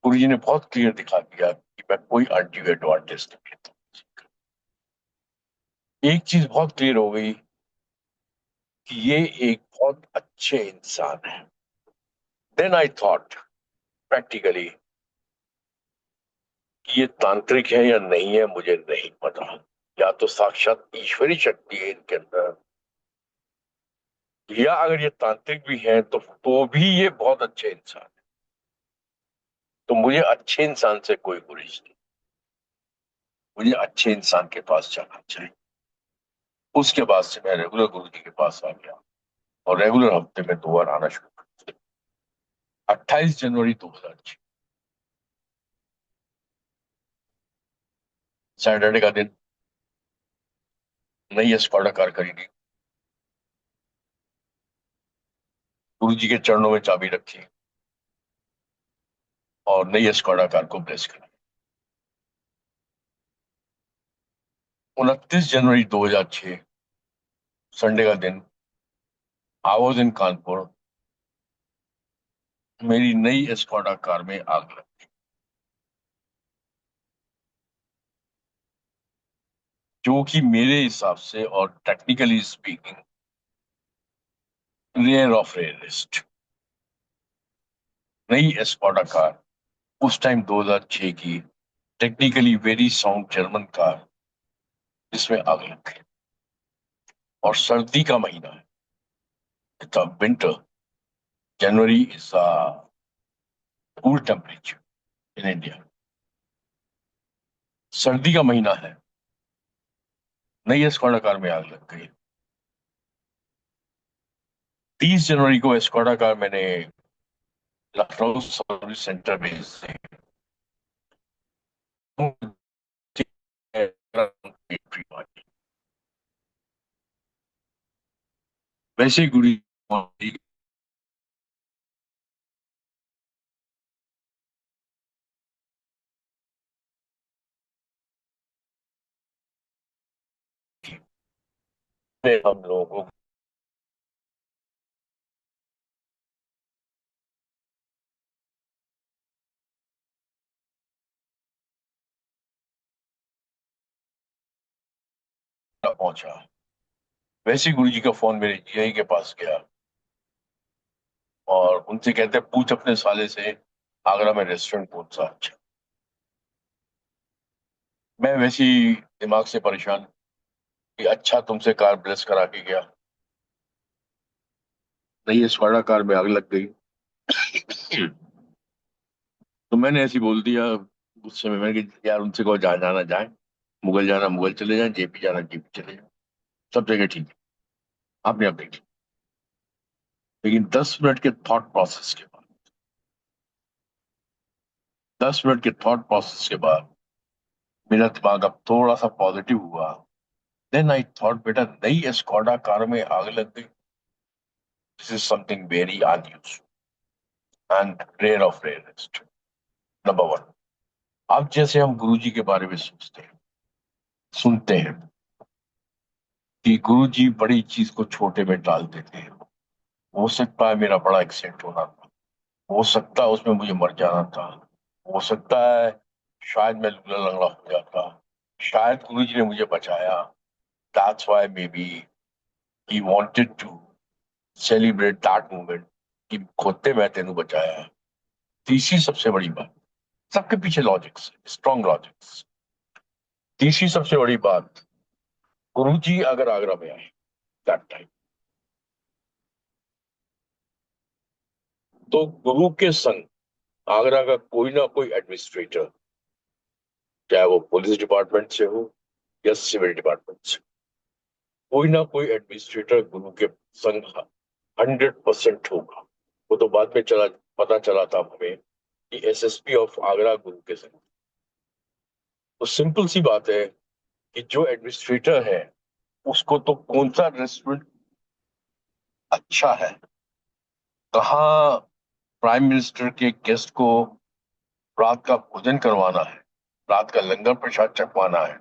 गुरु जी ने बहुत क्लियर दिखा दिया कि मैं कोई अनड्यू एडवांटेज नहीं लेता। एक चीज बहुत क्लियर हो गई कि ये एक बहुत अच्छे इंसान है। देन आई थॉट प्रैक्टिकली कि ये तांत्रिक है या नहीं है मुझे नहीं पता, या तो साक्षात ईश्वरी शक्ति है इनके अंदर, या अगर ये तांत्रिक भी है तो भी ये बहुत अच्छे इंसान है। तो मुझे अच्छे इंसान से कोई गुरेज नहीं, मुझे अच्छे इंसान के पास जाना चाहिए। उसके बाद से मैं रेगुलर गुरु जी के पास आ गया, और रेगुलर हफ्ते में 2 बार आना शुरू कर दिया। 28 जनवरी 2006, सैटरडे का दिन, नई स्कॉडा कार खरीदी, गुरु जी के चरणों में चाबी रखी और नई स्कॉडा कार को ब्लेस करा। 29 जनवरी 2006, संडे का दिन, आई वॉज इन कानपुर, मेरी नई स्कॉडा कार में आग लगी, जो कि मेरे हिसाब से और टेक्निकली स्पीकिंग रेयर ऑफ रेयरिस्ट। नई स्कॉडा कार उस टाइम 2006 की, technically very sound German car, जिसमें आग लग गई। और सर्दी का महीना है, it's winter, January is cool temperature in India, सर्दी का महीना है, नई स्कॉडा कार में आग लग गई। 30 जनवरी को स्कॉडा कार मैंने लखनऊ सर्विस सेंटर में से वैसे ही गुड़ी ने हम लोगों को पहुंचा। वैसे ही गुरु जी का फोन मेरे जीआई के पास गया और उनसे कहते पूछ अपने साले से आगरा में रेस्टोरेंट कौन सा अच्छा। मैं वैसे ही दिमाग से परेशान कि अच्छा तुमसे कार ब्लेस करा के गया, नहीं स्कॉडा कार में आग लग गई। तो मैंने ऐसे ही बोल दिया गुस्से में, मैंने कहा यार उनसे कहो जहाँ जाना जाए, मुगल जाना मुगल चले जाए, जेपी जाना जेपी चले जाए, सब जगह ठीक है, आपने आप देखिए। लेकिन 10 मिनट के थॉट प्रोसेस के बाद, 10 मिनट के थॉट प्रोसेस के बाद मेरा दिमाग अब थोड़ा सा पॉजिटिव हुआ। देन आई थॉट, बेटा नई एस्कॉडा कार में आग लग गई। This is something very unusual and rare of rarest. Number one, अब जैसे हम गुरुजी के बारे में सोचते हैं, सुनते हैं कि गुरुजी बड़ी चीज को छोटे में डाल देते हैं। हो सकता है मेरा बड़ा एक्सीडेंट होना था, हो सकता है उसमें मुझे मर जाना था, हो सकता है शायद मैं लूला लंगड़ा हो जाता, शायद गुरुजी ने मुझे बचाया। That's why maybe he wanted to celebrate that moment कि खोते मैं तेनू बचाया। तीसरी सबसे बड़ी बात, सबके पीछे लॉजिक्स, स्ट्रॉन्ग लॉजिक्स। तीसरी सबसे बड़ी बात, गुरुजी अगर आगरा में आए दैट टाइम, तो गुरु के संग आगरा का कोई ना कोई एडमिनिस्ट्रेटर, चाहे वो पुलिस डिपार्टमेंट से हो या सिविल डिपार्टमेंट से, कोई ना कोई एडमिनिस्ट्रेटर गुरु के संग 100% होगा। वो तो बाद में पता चला था हमें कि एसएसपी ऑफ आगरा गुरु के संग। तो सिंपल सी बात है कि जो एडमिनिस्ट्रेटर है उसको तो कौन सा रेस्टोरेंट अच्छा है, कहाँ प्राइम मिनिस्टर के गेस्ट को रात का भोजन करवाना है, रात का लंगर प्रसाद चखवाना है,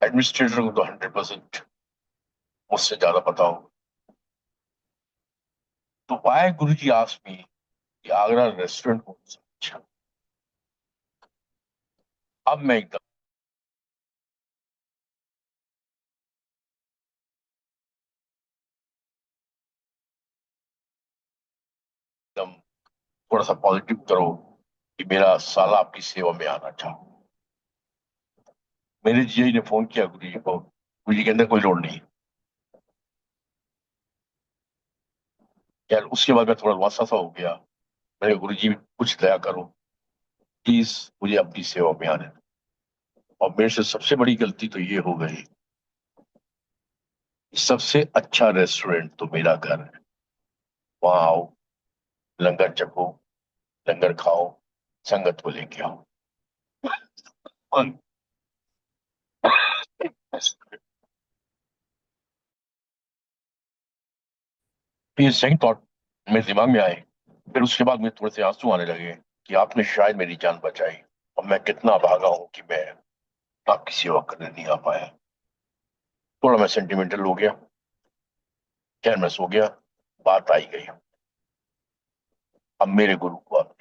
एडमिनिस्ट्रेटर को तो 100% मुझसे ज्यादा पता हो। तो वाई गुरु जी आस्क्ड मी कि आगरा रेस्टोरेंट कौन सा अच्छा। अब मैं एकदम थोड़ा सा पॉजिटिव करो कि मेरा साला आपकी सेवा में आना चाहो। मेरे जीआई ने फोन किया गुरु जी को, गुरु जी के अंदर कोई लोड नहीं। यार उसके बाद मैं थोड़ा वसा सा हो गया। मैंने गुरु जी कुछ दया करो, प्लीज मुझे अपनी सेवा में आने दो। और मेरे से सबसे बड़ी गलती तो ये हो गई, सबसे अच्छा रेस्टोरेंट तो मेरा घर है, वहां आओ, लंगर चखो, लंगर खाओ, संगत को लेके आओ। और ये सही थॉट मेरे दिमाग में आए। फिर उसके बाद मुझे थोड़े से आंसू आने लगे कि आपने शायद मेरी जान बचाई, और मैं कितना भागा हूं कि मैं आपकी सेवा करने नहीं आ पाया। थोड़ा मैं सेंटिमेंटल हो गया, खैर मैं सो गया। बात आई गई, अब मेरे गुरु को आप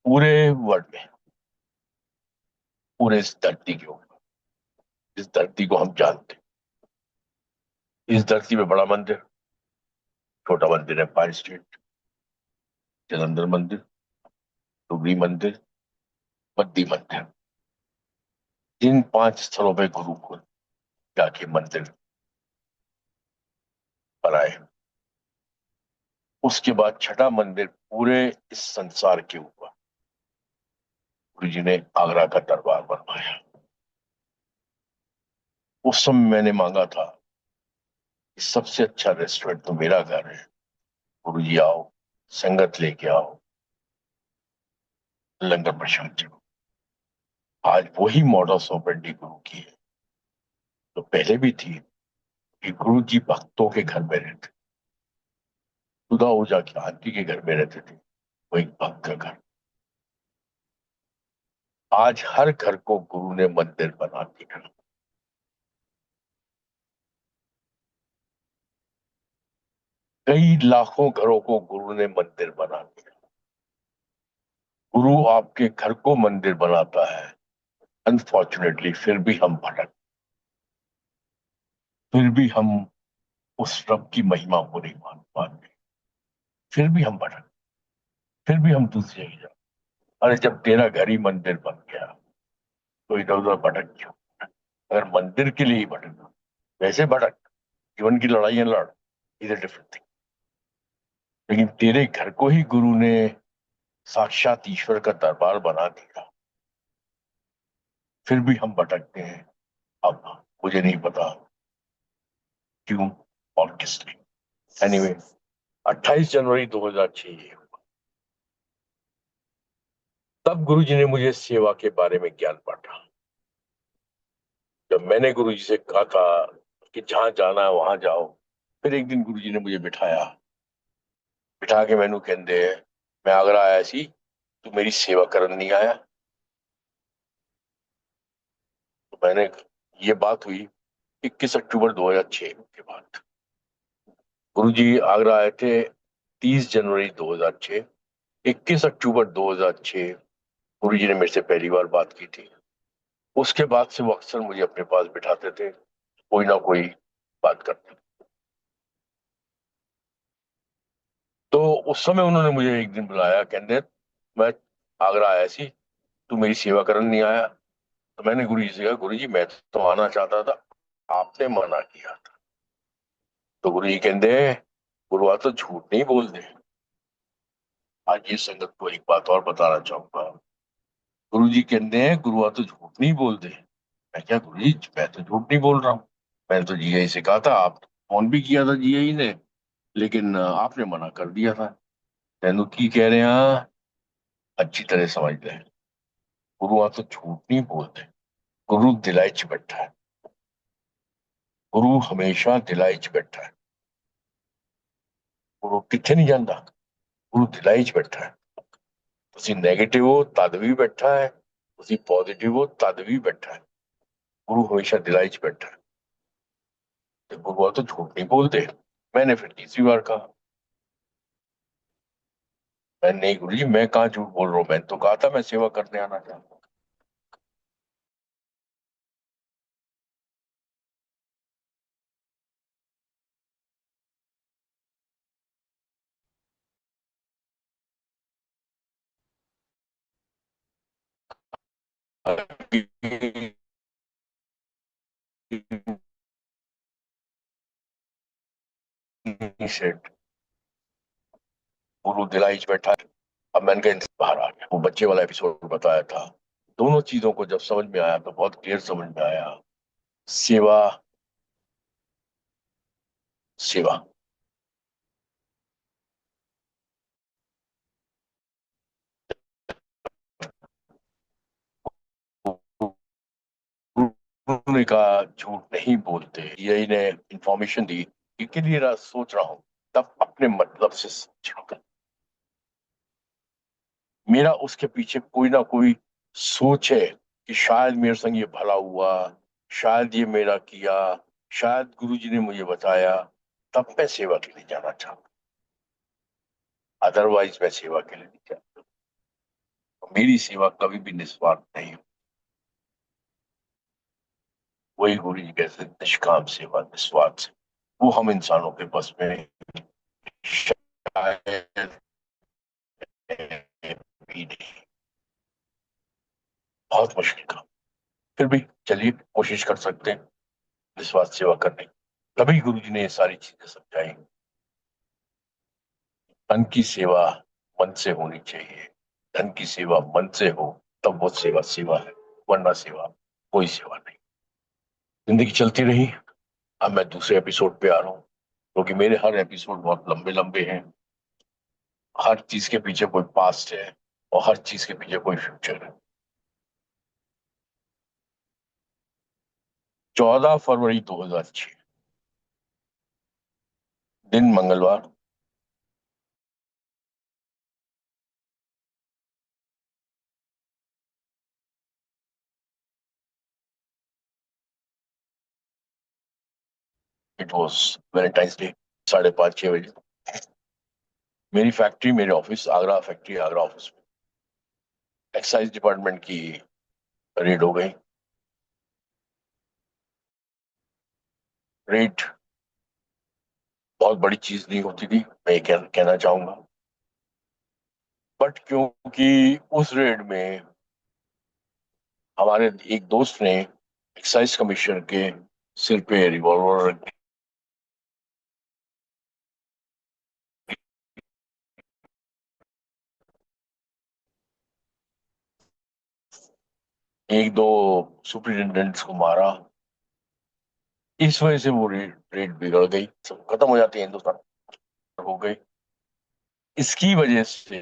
पूरे वर्ल्ड में, पूरे इस धरती के ऊपर, इस धरती को हम जानते हैं, इस धरती में बड़ा मंदिर, छोटा मंदिर, एम्पायर स्टेट, जलंधर मंदिर, डुगरी मंदिर, बद्दी मंदिर, इन 5 स्थलों पे गुरु को जाके मंदिर बनाए। उसके बाद छठा मंदिर पूरे इस संसार के ऊपर गुरु जी ने आगरा का दरबार बनवाया। उस समय मैंने मांगा था कि सबसे अच्छा रेस्टोरेंट तो मेरा घर है, गुरु जी आओ, संगत लेके आओ, लंगर प्रसाद चलो। आज वही मॉडस ऑपरेंडी गुरु की है, तो पहले भी थी कि गुरु जी भक्तों के घर में रहते, खुदा हो जाके आंटी के घर में रहते थे, वो एक भक्त का घर। आज हर घर को गुरु ने मंदिर बना दिया। कई लाखों घरों को गुरु ने मंदिर बना दिया। गुरु आपके घर को मंदिर बनाता है। अनफॉर्चुनेटली फिर भी हम भटक, फिर भी हम उस रब की महिमा को नहीं मान पाते, फिर भी हम भटक, फिर भी हम दूसरे ही जाते। अरे जब तेरा घर ही मंदिर बन गया तो इधर उधर भटक क्यों? अगर मंदिर के लिए ही भटक, वैसे भटक, जीवन की लड़ाइयां लड़, इज डिफरेंट थिंग। लेकिन तेरे घर को ही गुरु ने साक्षात ईश्वर का दरबार बना दिया, फिर भी हम भटकते हैं। अब मुझे नहीं पता क्यों, और किसने। एनीवे, 28 जनवरी 2006 ये हुआ। तब गुरुजी ने मुझे सेवा के बारे में ज्ञान बांटा। जब मैंने गुरुजी से कहा था कि जहां जाना है वहां जाओ, फिर एक दिन गुरुजी ने मुझे बिठाया, बिठा के मैनू कहते, मैं आगरा आया सी, तू मेरी सेवा करन नहीं आया। तो मैंने, ये बात हुई 21 अक्टूबर 2006 के बाद। गुरुजी आगरा आए थे 30 जनवरी 2006। 21 अक्टूबर 2006 गुरुजी ने मेरे से पहली बार बात की थी। उसके बाद से वो अक्सर मुझे अपने पास बिठाते थे, कोई ना कोई बात करते। तो उस समय उन्होंने मुझे एक दिन बुलाया, कहते मैं आगरा आया सी, तू मेरी सेवा करने नहीं आया। तो मैंने गुरु जी से कहा, गुरु जी मैं तो आना चाहता था, आपने मना किया था। तो गुरु जी कहते, गुरुआ तो झूठ नहीं बोलते। आज ये संगत को एक बात और बताना चाहूंगा। गुरु जी कहते हैं गुरुआ तो झूठ नहीं बोलते। मैं क्या गुरु जी, मैं तो झूठ नहीं बोल रहा हूँ। मैंने तो जीआई से कहा था, आप फोन भी किया था जीआई ने, लेकिन आपने मना कर दिया था। तेनू की कह रहे हैं, अच्छी तरह समझ ले, गुरु आ तो झूठ नहीं बोलते। गुरु दिलाई च बैठा है। गुरु हमेशा दिलाई च बैठा है। गुरु किथे नहीं जाता, गुरु दिलाई च बैठा है। ਤੁਸੀਂ ਨੈਗੇਟਿਵ ਹੋ ਤਦ ਵੀ ਬੈਠਾ ਹੈ, ਤੁਸੀਂ ਪੋਜ਼ਿਟਿਵ ਹੋ ਤਦ ਵੀ ਬੈਠਾ ਹੈ। गुरु हमेशा दिलाई च बैठा है। तो गुरु तो झूठ नहीं बोलते। मैंने फिर तीसरी बार कहा, मैं नहीं गुरु जी, मैं कहाँ झूठ बोल रहा हूँ, मैंने तो कहा था मैं सेवा करने आना चाहता हूँ। सेठ, गुरु दिलाई च बैठा है। अब मैंने कहा बाहर आ गया, वो बच्चे वाला एपिसोड बताया था। दोनों चीजों को जब समझ में आया तो बहुत क्लियर समझ में आया। सेवा, सेवा। गुरु ने कहा झूठ नहीं बोलते, यही ने इंफॉर्मेशन दी कि क्लियर सोच रहा हूं, तब अपने मतलब से समझा। मेरा उसके पीछे कोई ना कोई सोच है कि शायद मेरे संग ये भला हुआ, शायद ये मेरा किया, शायद गुरुजी ने मुझे बताया, तब मैं सेवा के लिए जाना चाहता। अदरवाइज मैं सेवा के लिए नहीं जाता। मेरी सेवा कभी भी निस्वार्थ नहीं हो। वही गुरु जी कहते हैं, निष्काम सेवा निस्वार्थ से, वो हम इंसानों के बस में शायद भी नहीं। बहुत मुश्किल काम, फिर भी चलिए कोशिश कर सकते हैं निस्वार्थ सेवा करने की। तभी गुरु जी ने ये सारी चीजें समझाई। तन की सेवा मन से होनी चाहिए। धन की सेवा मन से हो तब वो सेवा सेवा है, वरना सेवा कोई सेवा नहीं। जिंदगी चलती रही। अब मैं दूसरे एपिसोड पे आ रहा हूँ, क्योंकि मेरे हर एपिसोड बहुत लंबे लंबे हैं। हर चीज के पीछे कोई पास्ट है और हर चीज के पीछे कोई फ्यूचर है। 14 फरवरी 2006, दिन मंगलवार। It was Valentine's day. 5:30-6 बजे मेरी फैक्ट्री, मेरे office, Agra factory Agra office में एक्साइज डिपार्टमेंट की रेड हो गई। रेड बहुत बड़ी चीज नहीं होती थी, मैं ये कहना चाहूंगा। बट क्योंकि उस रेड में हमारे एक दोस्त ने एक्साइज कमिश्नर के सिर पे रिवॉल्वर रख एक दो सुपरिटेंडेंट्स को मारा। इस वजह से वो रेट बिगड़ गई, सब खत्म हो जाती है, हिंदुस्तान हो गई। इसकी वजह से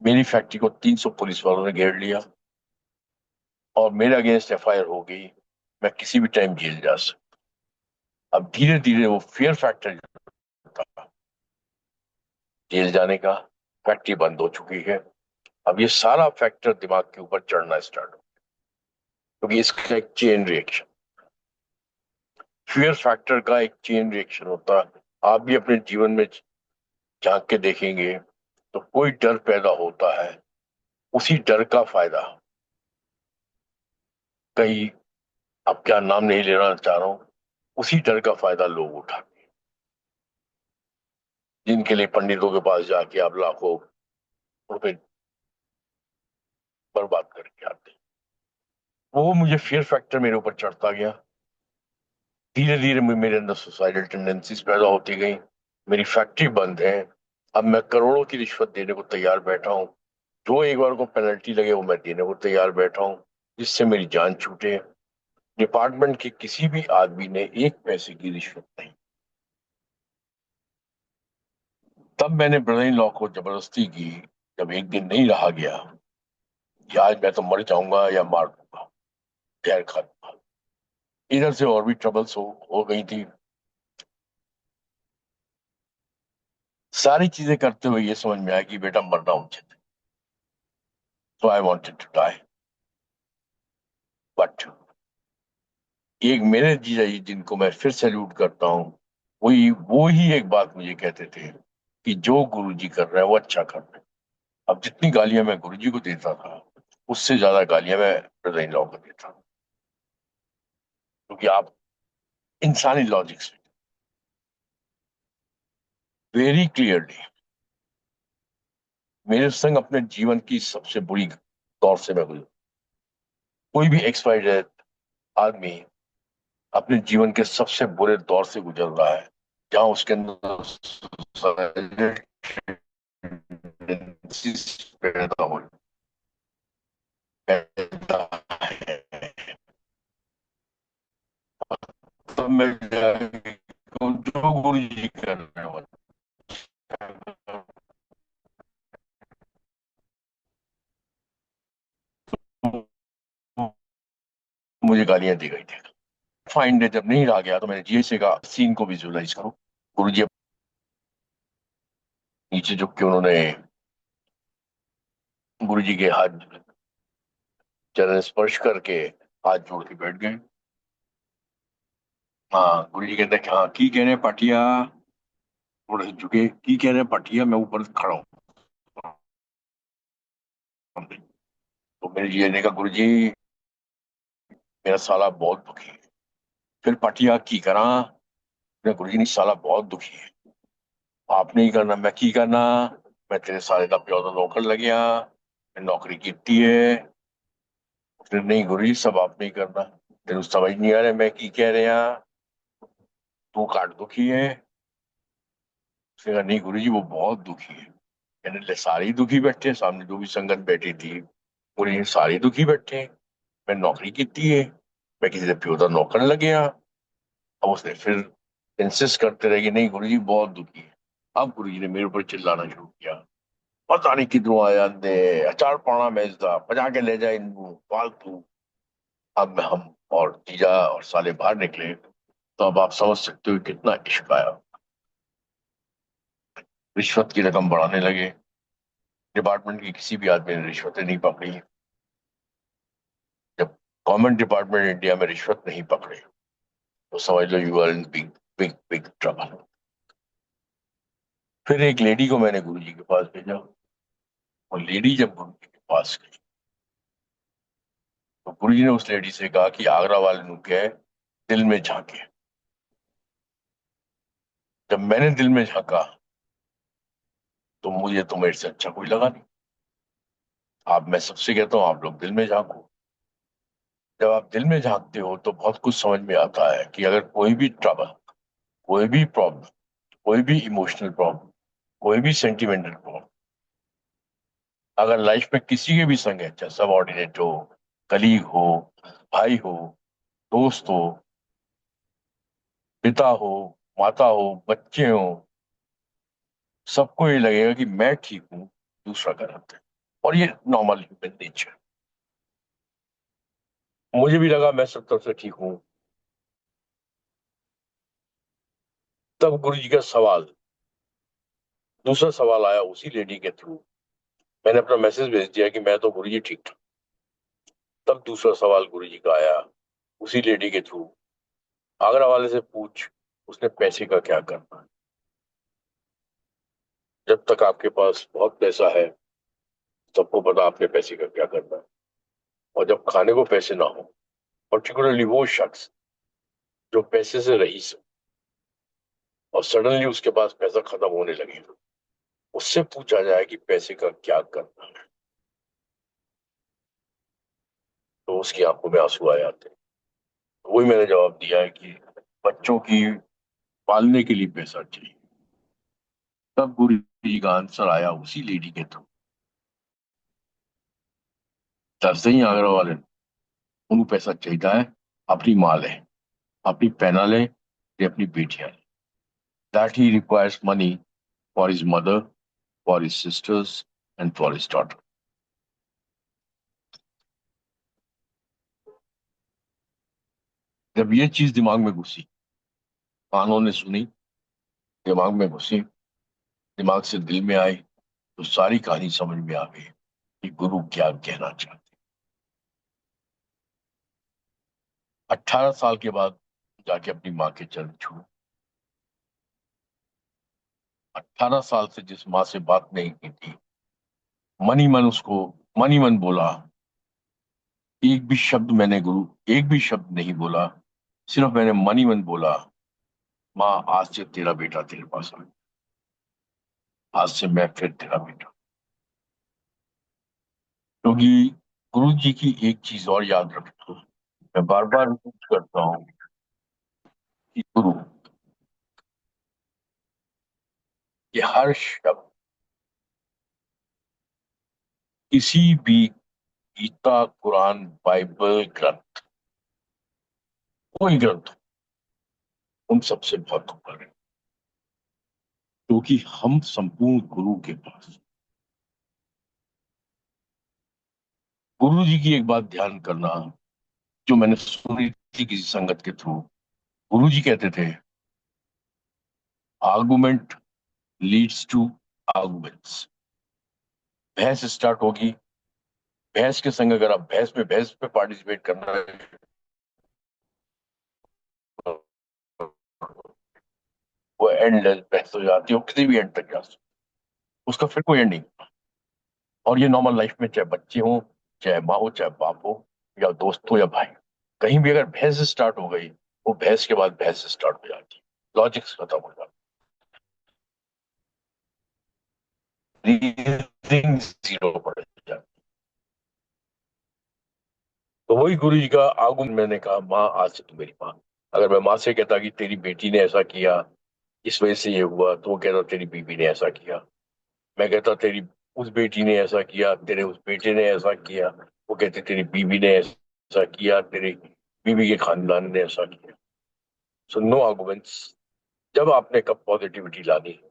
मेरी फैक्ट्री को 300 पुलिस वालों ने घेर लिया और मेरे अगेंस्ट एफआईआर हो गई। मैं किसी भी टाइम जेल जा सकता। अब धीरे धीरे वो फियर फैक्टर था जेल जाने का, फैक्ट्री बंद हो चुकी है। अब ये सारा फैक्टर दिमाग के ऊपर चढ़ना स्टार्ट हो, क्योंकि इसका एक चेन रिएक्शन, फियर फैक्टर का एक चेन रिएक्शन होता है। आप भी अपने जीवन में झांक के देखेंगे तो कोई डर पैदा होता है, उसी डर का फायदा कहीं, अब क्या नाम नहीं लेना चाह रहा हूं, उसी डर का फायदा लोग उठाते हैं, जिनके लिए पंडितों के पास जाके आप लाखों रुपए बर्बाद करके आते हैं। वो मुझे फियर फैक्टर मेरे ऊपर चढ़ता गया। धीरे धीरे मेरे अंदर सुसाइडल टेंडेंसीज पैदा होती गई। मेरी फैक्ट्री बंद है। अब मैं करोड़ों की रिश्वत देने को तैयार बैठा हूँ। जो एक बार को पेनल्टी लगे वो मैं देने को तैयार बैठा हूँ, जिससे मेरी जान छूटे। डिपार्टमेंट के किसी भी आदमी ने एक पैसे की रिश्वत नहीं। तब मैंने ब्रदर इन लॉ को जबरदस्ती की, जब एक दिन नहीं रहा गया कि आज मैं तो मर जाऊंगा या मार दूंगा, जहर खा दूंगा। इधर से और भी ट्रबल्स हो गई थी। सारी चीजें करते हुए ये समझ में आया कि बेटा मरना उचित है। तो I wanted to die. But एक मेरे जीजा जी, जिनको मैं फिर सैल्यूट करता हूँ, वो ही एक बात मुझे कहते थे कि जो गुरु जी कर रहे हैं वो अच्छा कर रहे हैं। अब जितनी गालियां मैं गुरु जी को देता था, उससे ज्यादा गालियां मैं ब्रदर इन लॉ को देता हूँ। क्योंकि आप इंसानी लॉजिक से वेरी क्लियरली, मेरे संग अपने जीवन की सबसे बुरी दौर से मैं गुजरा। कोई भी एक्सपायर्ड आदमी अपने जीवन के सबसे बुरे दौर से गुजर रहा है, जहां उसके अंदर पैदा हो पैदा है। तब मैं जाके जो गुरु जी कर रहे हो, मुझे गालियां दी गई थी। फाइन डे जब नहीं रहा गया तो मैंने जीएसए का सीन को विजुअलाइज करो। गुरु जी नीचे झुक के उन्होंने गुरु जी के हाथ, चरण स्पर्श करके हाथ जोड़ के बैठ गए। हाँ, गुरु जी कहते हैं कि हाँ की कह रहे हैं पाटिया, थोड़े से झुके, की कह रहे हैं पाटिया, मैं ऊपर खड़ा हूँ। तो मेरे जी ने कहा गुरु जी मेरा साला बहुत दुखी है। फिर पाटिया की करा, मैं गुरु जी नहीं, साला बहुत दुखी है, आप नहीं करना, मैं की करना, मैं तेरे साले का प्यो तो नौकर लग गया, मैं नौकरी की है। फिर नहीं गुरु जी सब आप नहीं करना, तेरे को समझ नहीं आ रहा मैं की कह रहे हैं, तू काट दुखी है। उसने कहा नहीं गुरु जी वो बहुत दुखी है। मैंने ले सारे ही दुखी बैठे हैं, सामने जो भी संगत बैठी थी बोले ये सारे दुखी बैठे हैं, मैं नौकरी की है, मैं किसी से प्योदा नौकर लग गया। अब उसने फिर इंसिस्ट करते रहे कि नहीं गुरु जी बहुत दुखी है। अब गुरु जी ने मेरे ऊपर चिल्लाना शुरू किया, पता नहीं किधरों आया दे, अचार पाना बेचता, बजा के ले जाए इनको फालतू। अब हम और जीजा और साले बाहर निकले, तो अब आप समझ सकते हो कितना इश्क आया। रिश्वत की रकम बढ़ाने लगे। डिपार्टमेंट की किसी भी आदमी ने रिश्वतें नहीं पकड़ी। जब गवर्नमेंट डिपार्टमेंट इंडिया में रिश्वत नहीं पकड़े तो समझ लो you are in big big big trouble. फिर एक लेडी को मैंने गुरु जी के पास भेजा। और लेडी जब गुरु जी के पास गई तो गुरु जी ने उस लेडी से कहा कि आगरा वाले नु के दिल में झांके। जब मैंने दिल में झांका तो मुझे तो मेरे से अच्छा कोई लगा नहीं। आप, मैं सबसे कहता हूँ आप लोग दिल में झांको। जब आप दिल में झांकते हो तो बहुत कुछ समझ में आता है कि अगर कोई भी ट्रबल, कोई भी प्रॉब्लम, कोई भी इमोशनल प्रॉब्लम, कोई भी सेंटिमेंटल प्रॉब्लम अगर लाइफ में किसी के भी संग है, चाहे सबऑर्डिनेट हो, कलीग हो, भाई हो, दोस्त हो, पिता हो, माता हो, बच्चे हो, सबको ये लगेगा कि मैं ठीक हूं, दूसरा गलत है। और ये नॉर्मल ह्यूमन नेचर। मुझे भी लगा मैं सब तरफ से ठीक हूं। तब गुरु जी का सवाल, दूसरा सवाल आया उसी लेडी के थ्रू। मैंने अपना मैसेज भेज दिया कि मैं तो गुरु जी ठीक था। तब दूसरा सवाल गुरु जी का आया उसी लेडी के थ्रू, आगरा वाले से पूछ, उसने पैसे का क्या करना है? जब तक आपके पास बहुत पैसा है, सबको पता आपने पैसे का क्या करना है। और जब खाने को पैसे ना हो, पर्टिकुलरली वो शख्स जो पैसे से रईस हो और सडनली उसके पास पैसा खत्म होने लगे, उससे पूछा जाए कि पैसे का क्या करना है, तो उसकी आंखों में आंसू आ जाते हैं। तो वही मैंने जवाब दिया है कि बच्चों की पालने के लिए पैसा चाहिए। तब गुरु जी का आंसर आया उसी लेडी के थ्रू। दरअसल ही आगरा वाले ने, उनको पैसा चाहिए है, अपनी माँ ले, अपनी पहना ले या अपनी बेटियां ले। That he requires money for his mother, for his sisters and for his daughter. जब ये चीज दिमाग में घुसी, कानों ने सुनी, दिमाग में घुसी, दिमाग से दिल में आई, तो सारी कहानी समझ में आ गई कि गुरु क्या कहना चाहते। 18 साल के बाद जाके अपनी माँ के चरण छू। 18 साल से जिस माँ से बात नहीं की थी, मन ही मन उसको, मन ही मन बोला। एक भी शब्द मैंने गुरु, एक भी शब्द नहीं बोला, सिर्फ मैंने मन ही मन बोला, माँ आज से तेरा बेटा तेरे पास आ गया, आज से मैं फिर तेरा बेटा। क्योंकि गुरु जी की एक चीज और याद रखना, मैं बार बार रिपीट करता हूँ कि गुरु, ये हर शब्द किसी भी गीता, कुरान, बाइबल ग्रंथ, कोई ग्रंथ उन सबसे बहुत ऊपर है। क्योंकि हम संपूर्ण गुरु के पास। गुरु जी की एक बात ध्यान करना, जो मैंने सुनी थी किसी संगत के थ्रू। गुरु जी कहते थे, आर्गुमेंट लीड्स टू आर्गुमेंट्स। बहस स्टार्ट होगी, बहस के संग अगर आप बहस पे पार्टिसिपेट करना है, वो एंडलेस बहस हो जाती है, वो किसी भी एंड तक जा सकती है। उसका फिर कोई एंड नहीं। और ये नॉर्मल लाइफ में, चाहे बच्चे हो, चाहे माँ हो, चाहे बाप हो, या दोस्त हो, या भाई, कहीं भी अगर बहस स्टार्ट हो गई, वो बहस के बाद बहस स्टार्ट हो जाती है, लॉजिक्स खत्म हो जाती है, रीजनिंग जीरो पड़ जाती है। तो वही गुरु जी का आगुन, मैंने कहा माँ आज से तू मेरी माँ। अगर मैं माँ से कहता कि तेरी बेटी ने ऐसा किया, इस वजह से ये हुआ, तो वो कहता तेरी बीवी ने ऐसा किया। मैं कहता तेरी उस बेटी ने ऐसा किया, तेरे उस बेटे ने ऐसा किया, वो कहते तेरी बीवी ने ऐसा किया, तेरी बीवी के खानदान ने ऐसा किया। So no arguments. जब आपने कब पॉजिटिविटी लानी है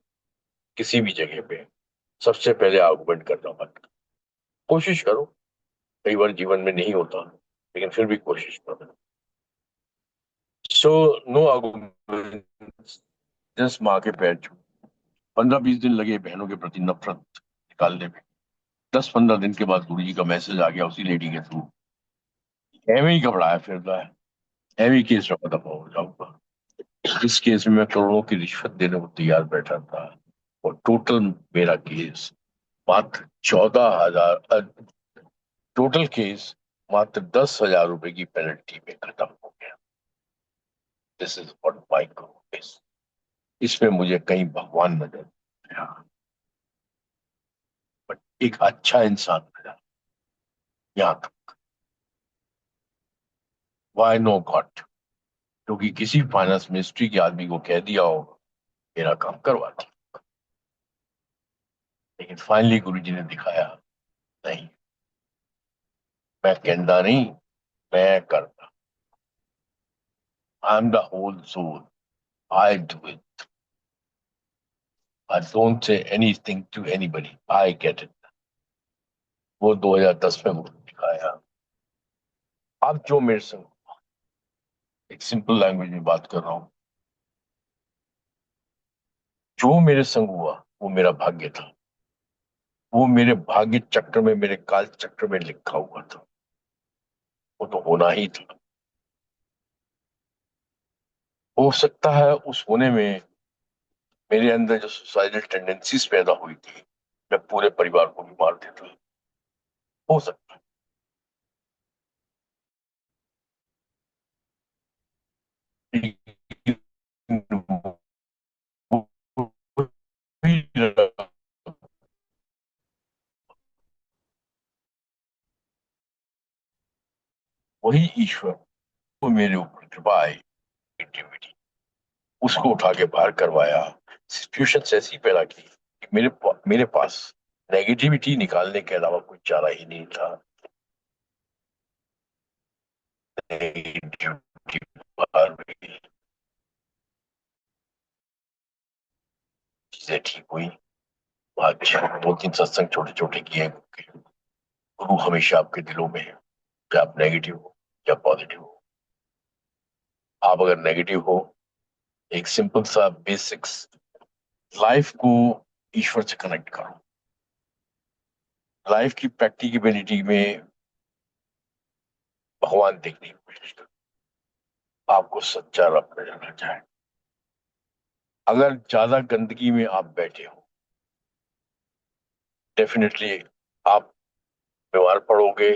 किसी भी जगह पे, सबसे पहले आर्गुमेंट करना मत करो। कोशिश करो, कई बार जीवन में नहीं होता, लेकिन फिर भी कोशिश करो। सो नो आर्गुमेंट्स, जस्ट माँ के पैर छू। 15-20 दिन लगे बहनों के प्रति नफरत निकालने में। 10-15 दिन के बाद गुरु जी का मैसेज आ गया उसी लेडी के थ्रू, एवं ही घबराया फिर रहा है, एवं ही केस रफा दफा हो जाऊंगा। इस केस में मैं करोड़ों की रिश्वत देने को तैयार बैठा था। और टोटल मेरा केस मात्र 14,000, टोटल केस मात्र 10,000 रुपए की पेनल्टी में खत्म हो गया। This is what my case. इसमें मुझे कहीं भगवान नजर नहीं आया, बट एक अच्छा इंसान नजर, यहाँ तक। Why no god? क्योंकि किसी फाइनेंस मिनिस्ट्री के आदमी को कह दिया हो मेरा काम करवा दिया। लेकिन फाइनली गुरु जी ने दिखाया, नहीं, मैं कहना नहीं, मैं करता। I am the whole soul, I do it, I don't say anything to anybody, I get it. वो 2010 में मुझे दिखाया। अब जो मेरे संग, एक सिंपल लैंग्वेज में बात कर रहा हूँ, जो मेरे संग हुआ वो मेरा भाग्य था। वो मेरे भाग्य चक्र में, मेरे काल चक्र में लिखा हुआ था। वो तो होना ही था। हो सकता है उस होने में मेरे अंदर जो सुसाइडल टेंडेंसीज पैदा हुई थी, मैं पूरे परिवार को भी मार देता। हो सकता है, लेकिन वही ईश्वर को मेरे ऊपर कृपा आई, creativity, उसको उठा के बाहर करवाया। सिचुएशन ऐसी पैदा की कि मेरे पास नेगेटिविटी निकालने के अलावा कोई चारा ही नहीं था। नेगेटिविटी बाहर हुई, चीजें ठीक हुई। आज 2-3 सत्संग छोटे छोटे किए। गुरु हमेशा आपके दिलों में है, चाहे आप नेगेटिव हो या पॉजिटिव हो। आप अगर नेगेटिव हो, एक सिंपल सा बेसिक्स, लाइफ को ईश्वर से कनेक्ट करो। लाइफ की प्रैक्टिकेबिलिटी में भगवान देखने की कोशिश करो। आपको सच्चा रब नजर आ जाए। अगर ज्यादा गंदगी में आप बैठे हो, डेफिनेटली आप बीमार पड़ोगे,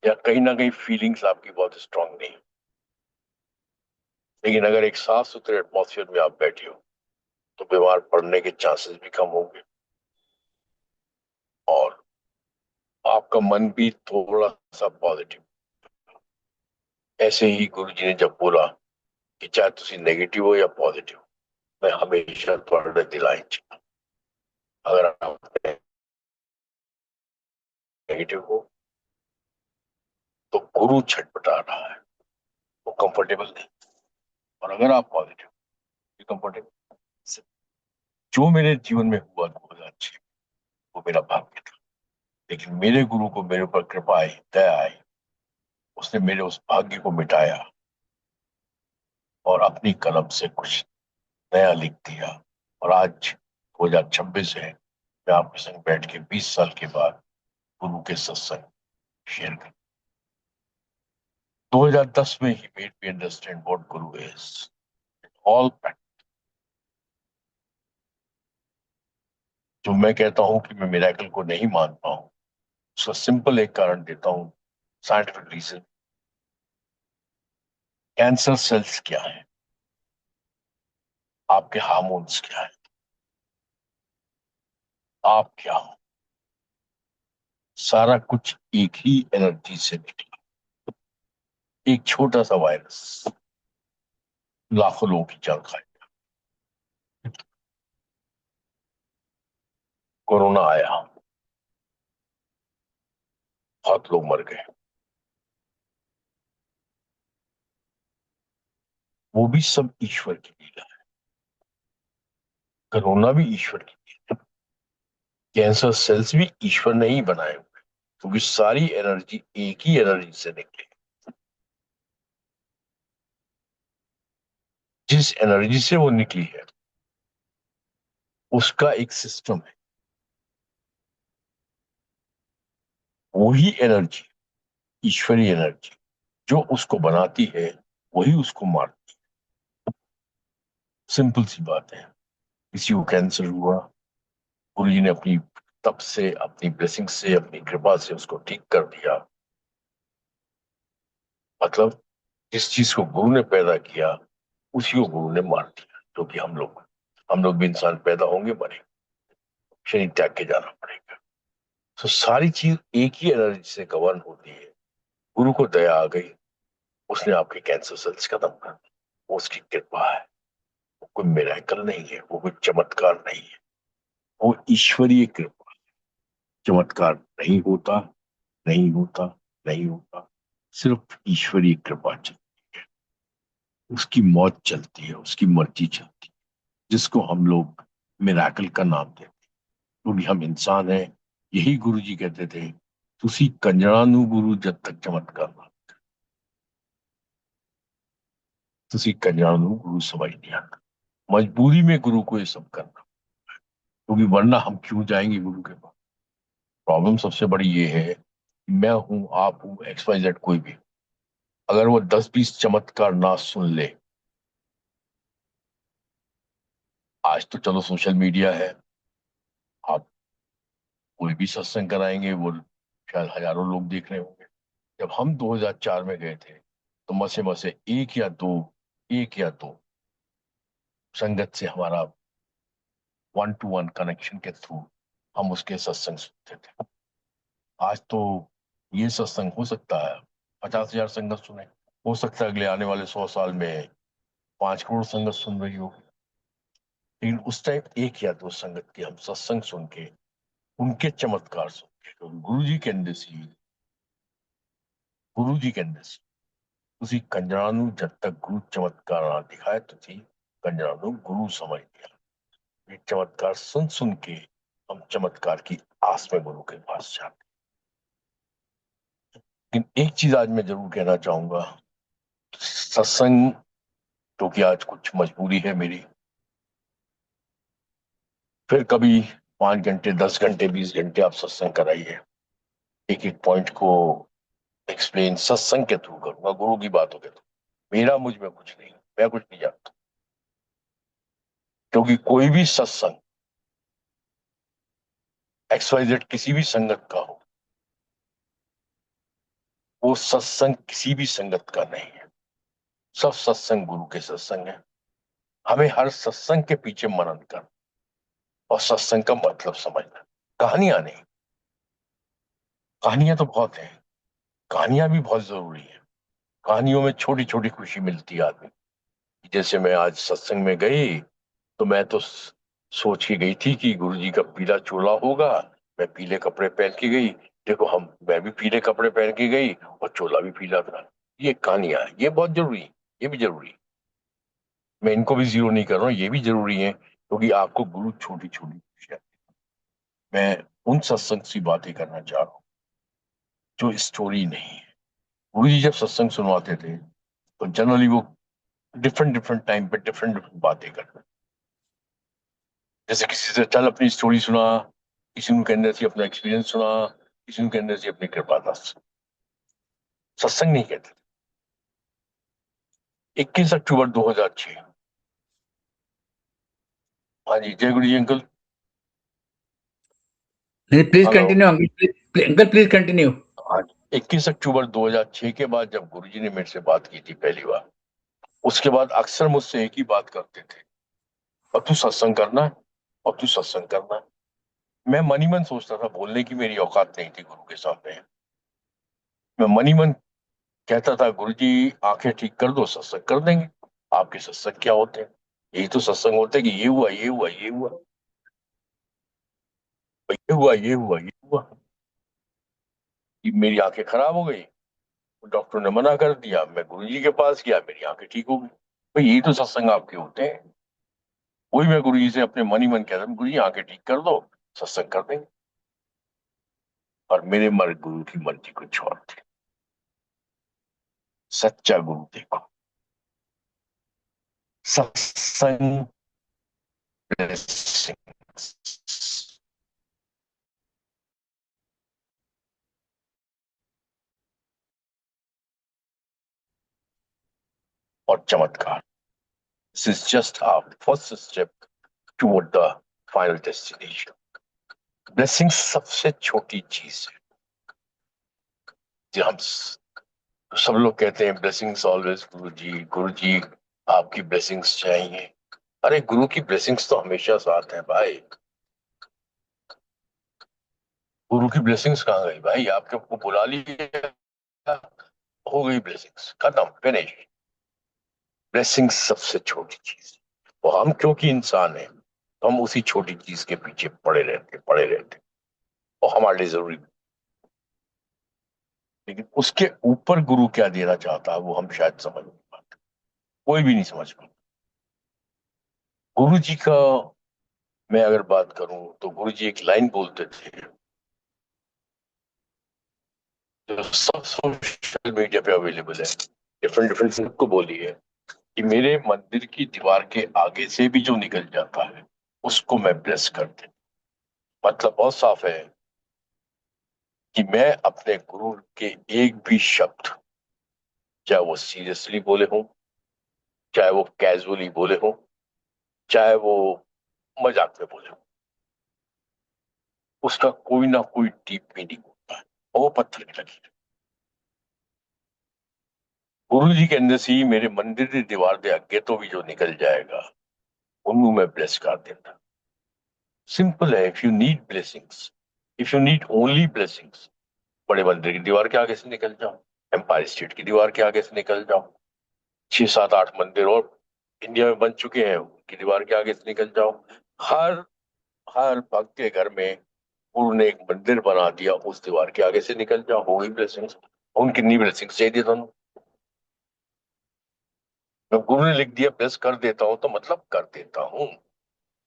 या कहीं ना कहीं फीलिंग्स आपकी बहुत स्ट्रांग नहीं। लेकिन अगर एक साफ सुथरे एटमॉस्फेयर में आप बैठे हो, तो बीमार पड़ने के चांसेस भी कम होंगे, और आपका मन भी थोड़ा सा पॉजिटिव। ऐसे ही गुरु जी ने जब बोला कि चाहे तुम नेगेटिव हो या पॉजिटिव, मैं हमेशा थोड़ा दिलाई, अगर आप नेगेटिव हो तो गुरु छटपटा रहा है, वो कंफर्टेबल नहीं। और अगर आप पॉजिटिव, कंफर्टेबल। जो मेरे जीवन में हुआ 2006, वो मेरा भाग्य था। लेकिन मेरे गुरु को मेरे ऊपर कृपा आई, दया आई। उसने मेरे उस भाग्य को मिटाया और अपनी कलम से कुछ नया लिख दिया। और आज 2026 है, मैं आपके संग बैठ के 20 साल के बाद गुरु के सत्संग शेयर कर। 2010 में he made me understand what Guru is. All, जो मैं कहता हूं कि मैं मिरेकल को नहीं मानता हूं, उसका सिंपल एक कारण देता हूं, साइंटिफिक रीजन। कैंसर सेल्स क्या है, आपके हार्मोन्स क्या है, आप क्या हो, सारा कुछ एक ही एनर्जी से निकला। एक छोटा सा वायरस लाखों लोगों की जान खाए। कोरोना आया, बहुत लोग मर गए। वो भी सब ईश्वर की लीला है। कोरोना भी ईश्वर की लीला है। कैंसर सेल्स भी ईश्वर ने ही बनाए हुए, क्योंकि सारी एनर्जी एक ही एनर्जी से निकली। जिस एनर्जी से वो निकली है, उसका एक सिस्टम है। वही एनर्जी, ईश्वरीय एनर्जी, जो उसको बनाती है, वही उसको मारती है। सिंपल सी बात है। किसी को कैंसर हुआ, गुरु जी ने अपनी तप से, अपनी ब्लेसिंग से, अपनी कृपा से उसको ठीक कर दिया। मतलब जिस चीज को गुरु ने पैदा किया, उसी को गुरु ने मार दिया। जो कि हम लोग भी इंसान पैदा होंगे, मरेंगे, शरीर त्याग के जाना पड़ेगा। तो सारी चीज एक ही एनर्जी से गवर्न होती है। गुरु को दया आ गई, उसने आपके कैंसर सेल्स खत्म कर दी। वो उसकी कृपा है। वो कोई मिरेकल नहीं है, वो कोई चमत्कार नहीं है, वो ईश्वरीय कृपा। चमत्कार नहीं होता, नहीं होता, नहीं होता। सिर्फ ईश्वरीय कृपा चाहिए। उसकी मौत चलती है, उसकी मर्जी चलती है, जिसको हम लोग मिराकल का नाम देते हैं, क्योंकि हम इंसान हैं। यही गुरु जी कहते थे, तुसी कंजरानु गुरु जब तक चमत्कार ना, तुसी कंजरानु गुरु समझ नहीं आता। मजबूरी में गुरु को ये सब करना, क्योंकि वरना हम क्यों जाएंगे गुरु के पास। प्रॉब्लम सबसे बड़ी ये है कि मैं हूं, आप हूं, एक्स वाई जेड कोई भी, अगर वो 10-20 चमत्कार ना सुन ले। आज तो चलो सोशल मीडिया है, आप कोई भी सत्संग कराएंगे वो शायद हजारों लोग देख रहे होंगे। जब हम 2004 में गए थे तो मसे मसे एक या दो संगत से हमारा 1-to-1 कनेक्शन के थ्रू हम उसके सत्संग सुनते थे। आज तो ये सत्संग हो सकता है 50,000 संगत सुने, हो सकता है अगले आने वाले 100 साल में 5 करोड़ संगत सुन रही हो। लेकिन उस टाइम एक या दो संगत के हम सत्संग सुन के, उनके चमत्कार सुन के, तो गुरु जी कहते सी ਤੁਸੀਂ ਕੰਜਰਾਂ ਨੂੰ जब तक गुरु चमत्कार ना दिखाए ਤੁਸੀਂ कंजरा ਨੂੰ गुरु समझ लिया। ये चमत्कार सुन सुन के हम चमत्कार की आस में गुरु के पास जाते हैं। लेकिन एक चीज आज मैं जरूर कहना चाहूंगा, सत्संग, क्योंकि आज कुछ मजबूरी है मेरी, फिर कभी 5 घंटे 10 घंटे 20 घंटे आप सत्संग कराइए, एक एक पॉइंट को एक्सप्लेन सत्संग के थ्रू करूंगा, गुरु की बातों के थ्रू। मेरा मुझ में कुछ नहीं, मैं कुछ नहीं जानता। क्योंकि कोई भी सत्संग XYZ किसी भी संगत का हो, वो सत्संग किसी भी संगत का नहीं है। सब सत्संग गुरु के सत्संग है। हमें हर सत्संग के पीछे मनन कर और सत्संग का मतलब समझना। कहानियां नहीं, कहानियां तो बहुत हैं, कहानियां भी बहुत जरूरी है। कहानियों में छोटी छोटी खुशी मिलती है आदमी। जैसे मैं आज सत्संग में गई तो मैं तो सोच के गई थी कि गुरु जी का पीला चोला होगा, मैं पीले कपड़े पहन के गई। देखो हम, मैं भी पीले कपड़े पहन के गई और चोला भी पीला था। ये कहानियां हैं, ये बहुत जरूरी है, ये भी जरूरी है। मैं इनको भी जीरो नहीं कर रहा हूँ, ये भी जरूरी है, क्योंकि आपको गुरु छोटी छोटी खुशियां। मैं उन सत्संग से बातें करना चाह रहा हूँ जो स्टोरी नहीं है। गुरु जी जब सत्संग सुनवाते थे तो जनरली वो डिफरेंट डिफरेंट टाइम पे डिफरेंट डिफरेंट बातें करते। जैसे किसी से चल अपनी स्टोरी सुना, किसी ने कहने से अपना एक्सपीरियंस सुना, किसी ने कहने से अपनी कृपा दास। सत्संग नहीं कहते। 21 अक्टूबर 2006। हाँ जी, जय गुरु जी uncle. Please hello. Continue uncle, please continue. हाँ जी, 21 अक्टूबर 2006 के बाद जब गुरु जी ने मेरे से बात की थी पहली बार, उसके बाद अक्सर मुझसे एक ही बात करते थे, और तू सत्संग करना है, और तू सत्संग करना है। मैं मन ही मन सोचता था, बोलने की मेरी औकात नहीं थी गुरु के सामने। मैं मन ही मन कहता था, गुरु जी आंखें ठीक कर दो, सत्संग कर देंगे। आपके सत्संग क्या होते हैं? यही तो सत्संग होते हैं कि ये हुआ, ये हुआ, ये हुआ, ये हुआ, ये हुआ, ये हुआ। कि मेरी आंखें खराब हो गई, डॉक्टर ने मना कर दिया, मैं गुरु जी के पास गया, मेरी आंखें ठीक हो गई। भाई यही तो सत्संग आपके होते हैं। वही मैं गुरु जी से अपने मन ही मन कहता हूँ, गुरु जी आंखें ठीक कर दो, सत्संग कर देंगे। और मेरे मर गुरु की मर्जी कुछ और थी। सच्चा गुरु देखो, सत्संग और चमत्कार। This is just our first step toward the final destination. Blessing सबसे छोटी चीज है जो हम, सब लोग कहते हैं ब्लेसिंग्स ऑलवेज गुरु जी, गुरु जी आपकी ब्लेसिंग्स चाहिए। अरे गुरु की ब्लेसिंग्स तो हमेशा साथ है भाई। गुरु की ब्लेसिंग्स कहाँ गई भाई? आपके को बुला लिया, हो गई ब्लेसिंग्स, खत्म, फिनिश। ब्लेसिंग्स सबसे छोटी चीज है। और हम क्योंकि इंसान है तो हम उसी छोटी चीज के पीछे पड़े रहते और हमारे लिए जरूरी। लेकिन उसके ऊपर गुरु क्या देना चाहता है वो हम शायद समझ नहीं पाते। कोई भी नहीं समझ पाता। गुरु जी का मैं अगर बात करूं तो गुरु जी एक लाइन बोलते थे जो सब सोशल मीडिया पे अवेलेबल है, डिफरेंट डिफरेंट सबको बोली है कि मेरे मंदिर की दीवार के आगे से भी जो निकल जाता है उसको मैं ब्लेस कर दे। मतलब बहुत साफ है कि मैं अपने गुरु के एक भी शब्द, चाहे वो सीरियसली बोले हों, चाहे वो कैजुअली बोले हों, चाहे वो मजाक में बोले हों, उसका कोई ना कोई डीप मीनिंग होता है और वो पत्थर की लकीर। गुरु जी के अंदर से ही मेरे मंदिर की दीवार के आगे तो भी जो निकल जाएगा उन्हें मैं ब्लेस कर देता। सिंपल है। If you need blessings, if you need only blessings, बड़े मंदिर की दीवार के आगे से निकल जाओ, एम्पायर स्टेट की दीवार के आगे से निकल जाओ, 6 7 8 मंदिर और इंडिया में बन चुके हैं उनकी दीवार के आगे से निकल जाओ। हर हर भक्त के घर में गुरु ने एक मंदिर बना दिया, उस दीवार के आगे से निकल जाओ, हो गई ब्लेसिंग्स। उनकी नहीं ब्लेसिंग्स चाहिए दोनों। मैं गुरु ने लिख दिया ब्लेस कर देता हूं तो मतलब कर देता हूं,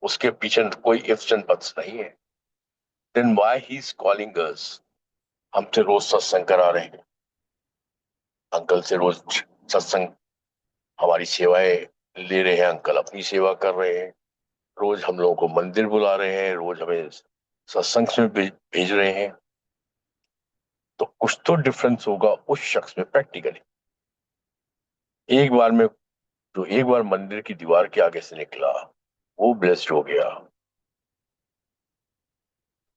उसके पीछे कोई इफ्स एंड बट्स नहीं है। Then why he is calling us? हमसे रोज सत्संग करा रहे हैं, अंकल से रोज सत्संग, हमारी सेवाएं ले रहे हैं, अंकल अपनी सेवा कर रहे हैं, रोज हम लोगों को मंदिर बुला रहे हैं, रोज हमें सत्संग में भेज रहे हैं। तो कुछ तो डिफरेंस होगा उस शख्स में प्रैक्टिकली। एक बार में जो एक बार मंदिर की दीवार के आगे से निकला वो ब्लेस्ड हो गया।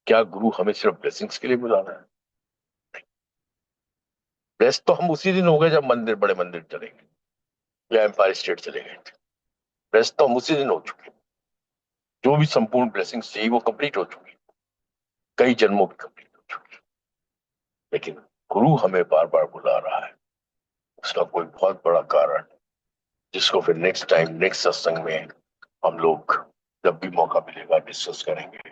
क्या गुरु हमें सिर्फ ब्लेसिंग्स के लिए बुला रहा है? ब्लेस्ड तो हम उसी दिन हो गए जब मंदिर, बड़े मंदिर चले गए या एम्पायर स्टेट चले गए थे। ब्लेस्ड तो हम उसी दिन हो चुके। जो भी संपूर्ण ब्लेसिंग्स चाहिए वो कंप्लीट हो चुकी, कई जन्मों की कंप्लीट हो चुकी। लेकिन गुरु हमें बार बार बुला रहा है, उसका कोई बहुत बड़ा कारण, जिसको फिर नेक्स्ट टाइम नेक्स्ट सत्संग में हम लोग जब भी मौका मिलेगा डिस्कस करेंगे,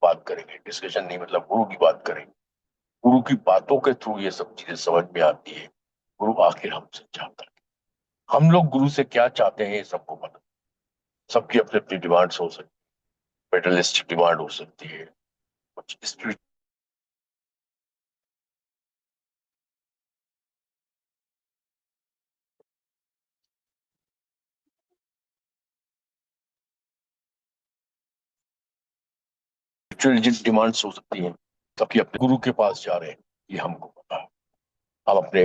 बात करेंगे। डिस्कशन नहीं मतलब गुरु की बात करेंगे। गुरु की बातों के थ्रू ये सब चीजें समझ में आती है गुरु आखिर हमसे चाहता है। हम लोग गुरु से क्या चाहते हैं ये सबको पता। सबकी अपनी अपनी डिमांड्स हो सकती है, मेटलिस्टिक डिमांड हो सकती है, कुछ स्पिरिचुअल डिमांड्स हो सकती हैं। सबकी अपने गुरु के पास जा रहे हैं ये हमको पता है। हम अपने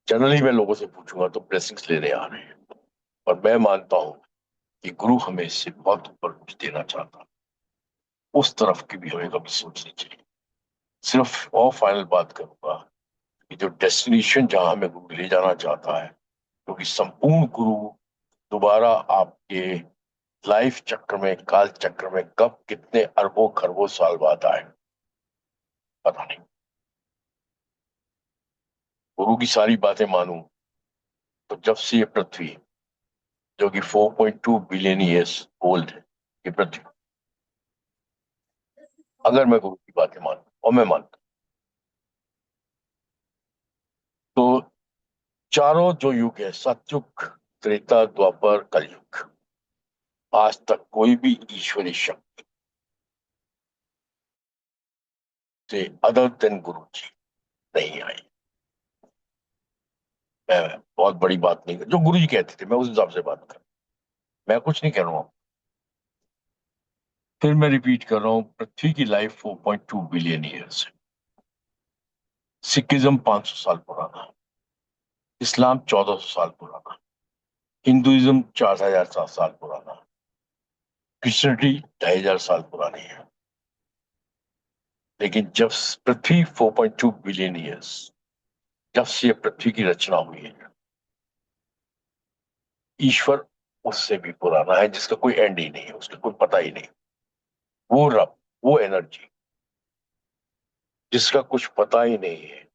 जनरली मैं लोगों से पूछूंगा तो ब्लेसिंग्स लेने आ रहे हैं, और मैं मानता हूं कि गुरु हमें इससे बहुत ऊपर कुछ देना चाहता है। उस तरफ की भी हमें कभी सोचनी चाहिए। सिर्फ और फाइनल बात करूंगा कि जो डेस्टिनेशन जहां हमें गुरु ले जाना चाहता है, क्योंकि संपूर्ण गुरु दोबारा आपके लाइफ चक्र में, काल चक्र में कब कितने अरबों खरबों साल बाद आए पता नहीं। गुरु की सारी बातें मानूं तो जब से ये पृथ्वी, जो कि 4.2 बिलियन ईयर्स ओल्ड है, ये पृथ्वी, अगर मैं गुरु की बातें मानूं और मैं मानता तो चारों जो युग है, सतयुग, त्रेता, द्वापर, कलयुग, आज तक कोई भी ईश्वरी शक्ति से अदर देन गुरु जी नहीं आई। मैं बहुत बड़ी बात नहीं कर, जो गुरु जी कहते थे मैं उस हिसाब से बात कर, मैं कुछ नहीं कह रहा हूँ। फिर मैं रिपीट कर रहा हूँ, पृथ्वी की लाइफ 4.2 बिलियन ईयर्स है। सिखिज्म 500 साल पुराना, इस्लाम 1400 साल पुराना, हिंदुइज्म 4700 साल पुराना, क्रिश्चियनिटी 2500 साल पुरानी है। लेकिन जब पृथ्वी 4.2 बिलियन ईयर्स, जब से ये पृथ्वी की रचना हुई है, ईश्वर उससे भी पुराना है जिसका कोई एंड ही नहीं है, उसका कोई पता ही नहीं। वो रब, वो एनर्जी जिसका कुछ पता ही नहीं है,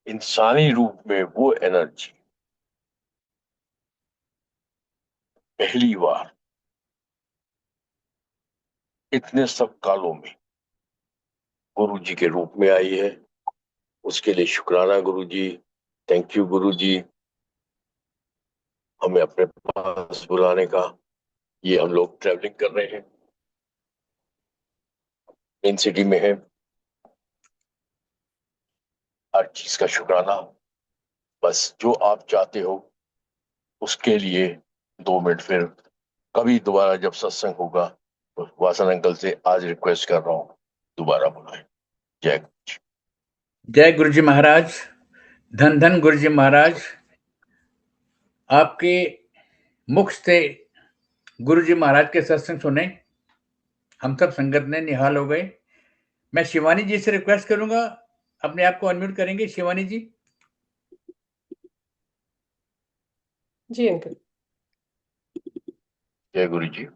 इंसानी रूप में वो एनर्जी पहली बार इतने सब कालों में गुरु जी के रूप में आई है। उसके लिए शुक्राना गुरु जी, थैंक यू गुरु जी। हमें अपने पास बुलाने का। ये हम लोग ट्रैवलिंग कर रहे हैं, मेन सिटी में है। हर चीज का शुक्राना। बस जो आप चाहते हो उसके लिए 2 मिनट फिर कभी दोबारा जब सत्संग होगा तो वासन अंकल से आज रिक्वेस्ट कर रहा हूँ, दोबारा बुलाएं। जय गुरु जी। जय गुरु जी महाराज। धन धन गुरु जी महाराज। आपके मुख से गुरु जी महाराज के सत्संग सुने, हम सब संगत ने निहाल हो गए। मैं शिवानी जी से रिक्वेस्ट करूंगा, अपने आप को अनम्यूट करेंगे शिवानी जी। जी अंकल। जय गुरु जी।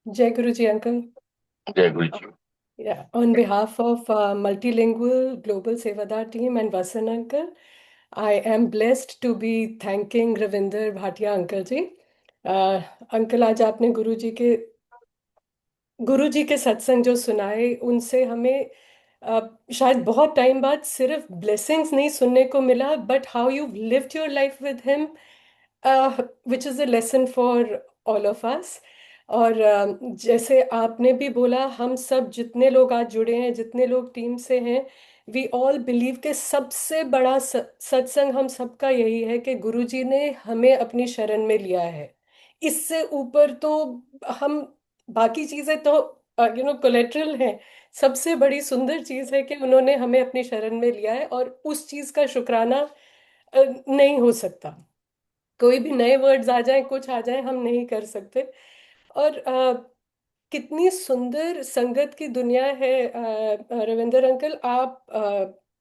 जय गुरु जी अंकल। जय गुरु जी। Yeah, on behalf of Multilingual Global Sevadar team and Vasan uncle, I am blessed to be thanking Ravinder Bhatia uncle ji. Uncle आज आपने गुरु जी के सत्संग जो सुनाए उनसे हमें शायद बहुत टाइम बाद सिर्फ ब्लेसिंग्स नहीं सुनने को मिला, but how you lived your life with him, which is a lesson for all of us. और जैसे आपने भी बोला, हम सब जितने लोग आज जुड़े हैं, जितने लोग टीम से हैं, वी ऑल बिलीव के सबसे बड़ा सत्संग हम सबका यही है कि गुरुजी ने हमें अपनी शरण में लिया है। इससे ऊपर तो हम बाकी चीजें तो कोलेट्रल हैं। सबसे बड़ी सुंदर चीज है कि उन्होंने हमें अपनी शरण में लिया है, और उस चीज का शुक्राना नहीं हो सकता। कोई भी नए वर्ड्स आ जाएं, कुछ आ जाए, हम नहीं कर सकते। और कितनी सुंदर संगत की दुनिया है। रविंदर अंकल, आप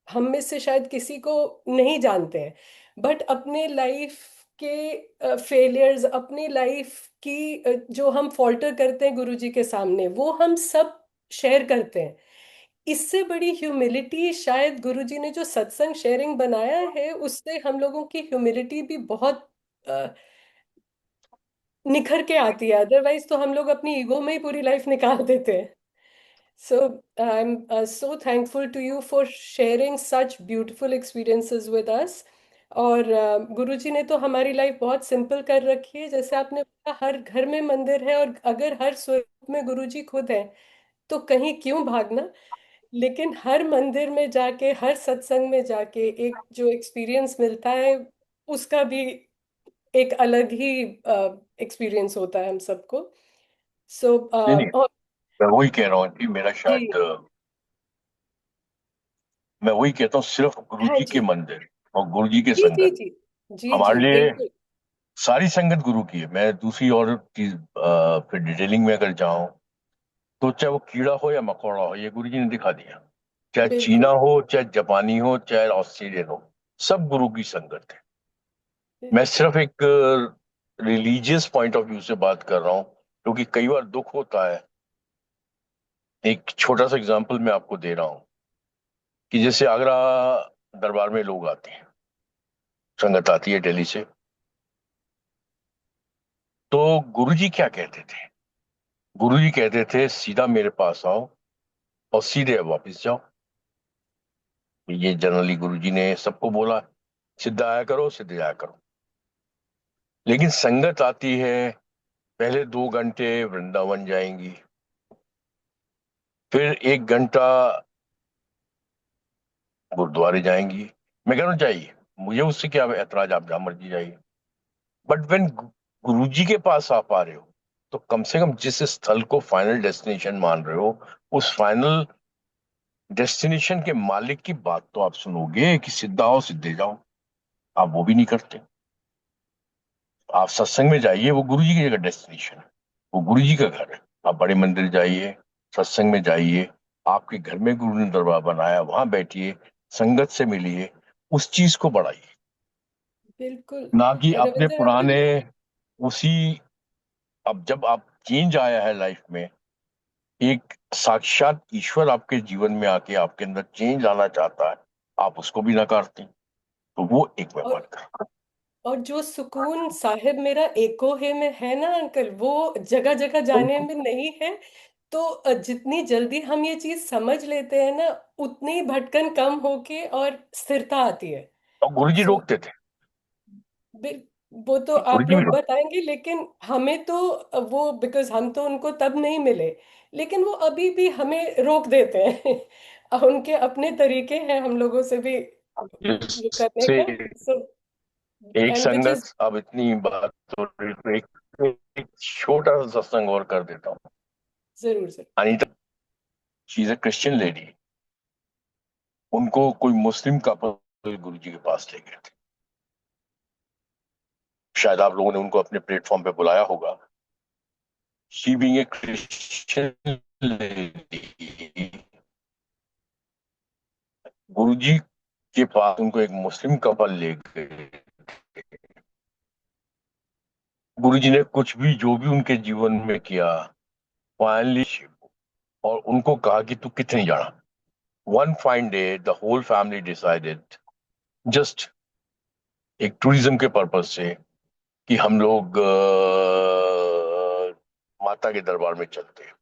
हम में से शायद किसी को नहीं जानते हैं, बट अपने लाइफ के फेलियर्स, अपनी लाइफ की जो हम फॉल्टर करते हैं गुरुजी के सामने, वो हम सब शेयर करते हैं। इससे बड़ी ह्यूमिलिटी शायद गुरुजी ने जो सत्संग शेयरिंग बनाया है, उससे हम लोगों की ह्यूमिलिटी भी बहुत निखर के आती है। अदरवाइज तो हम लोग अपनी ईगो में ही पूरी लाइफ निकाल देते हैं। So I am so thankful to you for sharing such beautiful experiences with us. और गुरुजी ने तो हमारी लाइफ बहुत सिंपल कर रखी है। जैसे आपने बोला, हर घर में मंदिर है, और अगर हर स्वरूप में गुरुजी खुद है तो कहीं क्यों भागना। लेकिन हर मंदिर में जाके, हर सत्संग में जाके एक जो एक्सपीरियंस मिलता है, उसका भी एक अलग ही एक्सपीरियंस होता है हम सबको। सो नहीं नहीं, मैं वही कह रहा हूँ कि मेरा जी। शायद मैं वही कहता हूँ, सिर्फ गुरु हाँ जी के जी। मंदिर और गुरु जी की जी जी संगत जी। जी हमारे जी लिए बिल्कुल। सारी संगत गुरु की है। मैं दूसरी और चीज फिर डिटेलिंग में अगर जाऊं तो चाहे वो कीड़ा हो या मकोड़ा हो, ये गुरु जी ने दिखा दिया। चाहे चीना बिल्कुल हो, चाहे जापानी हो, चाहे ऑस्ट्रेलियन हो, सब गुरु की संगत है। मैं बिल्कुल। सिर्फ एक रिलीजियस पॉइंट ऑफ व्यू से बात कर रहा हूँ, क्योंकि कई बार दुख होता है। एक छोटा सा एग्जांपल मैं आपको दे रहा हूँ कि जैसे आगरा दरबार में लोग आते हैं, संगत आती है दिल्ली से, तो गुरुजी क्या कहते थे? गुरुजी कहते थे सीधा मेरे पास आओ और सीधे वापस जाओ। ये जनरली गुरुजी ने सबको बोला, सीधा आया करो, सीधे जाया करो। लेकिन संगत आती है, पहले 2 घंटे वृंदावन जाएंगी, फिर 1 घंटा गुरुद्वारे जाएंगी। मैं कह रहा हूँ जाइए, मुझे उससे क्या ऐतराज, आप जहां मर्जी जाइए। बट वेन गुरुजी के पास आप आ रहे हो, तो कम से कम जिस स्थल को फाइनल डेस्टिनेशन मान रहे हो, उस फाइनल डेस्टिनेशन के मालिक की बात तो आप सुनोगे कि सीधा आओ सीधे जाओ। आप वो भी नहीं करते। आप सत्संग में जाइए, वो गुरु जी की जगह डेस्टिनेशन है, वो गुरु जी का घर है। आप बड़े मंदिर जाइए, सत्संग में जाइए, आपके घर में गुरु ने दरबार बनाया, वहां बैठिए, संगत से मिलिए, उस चीज को बढ़ाइए, बिल्कुल। ना कि अपने रविंद्र पुराने अंकल। उसी। अब जब आप चेंज आया है लाइफ में, एक साक्षात ईश्वर आपके जीवन में आके आपके अंदर चेंज लाना चाहता है, आप उसको भी नकारते हैं। तो वो एक मैं बात और कर रहा हूं। और जो सुकून साहिब मेरा एको है में है ना अंकल, वो जगह जगह जाने में नहीं है। तो जितनी जल्दी हम ये चीज समझ लेते हैं ना, उतनी भटकन कम होके और स्थिरता आती है। और गुरुजी सो रोकते थे, वो तो आप गुरुजी भी लोग रोकते। बताएंगे, लेकिन हमें तो वो, बिकॉज हम तो उनको तब नहीं मिले, लेकिन वो अभी भी हमें रोक देते हैं। उनके अपने तरीके हैं हम लोगों से भी ये करने इससे का। सो एक एंड विच इज संगत, अब इतनी बात हो रही तो एक छोटा सा सत्संग और कर देता हूँ। जरूर sir. Anita, she is a Christian lady, उनको कोई मुस्लिम कपल गुरुजी के पास ले गए थे। शायद आप लोगों ने उनको अपने प्लेटफॉर्म पे बुलाया होगा। She being a Christian lady, गुरुजी के पास उनको एक मुस्लिम कपल ले गए। गुरुजी ने कुछ भी जो भी उनके जीवन में किया, फाइनली, और उनको कहा कि तू कितने जाना। One fine day the whole family decided, just एक टूरिज्म के पर्पज से, कि हम लोग माता के दरबार में चलते हैं।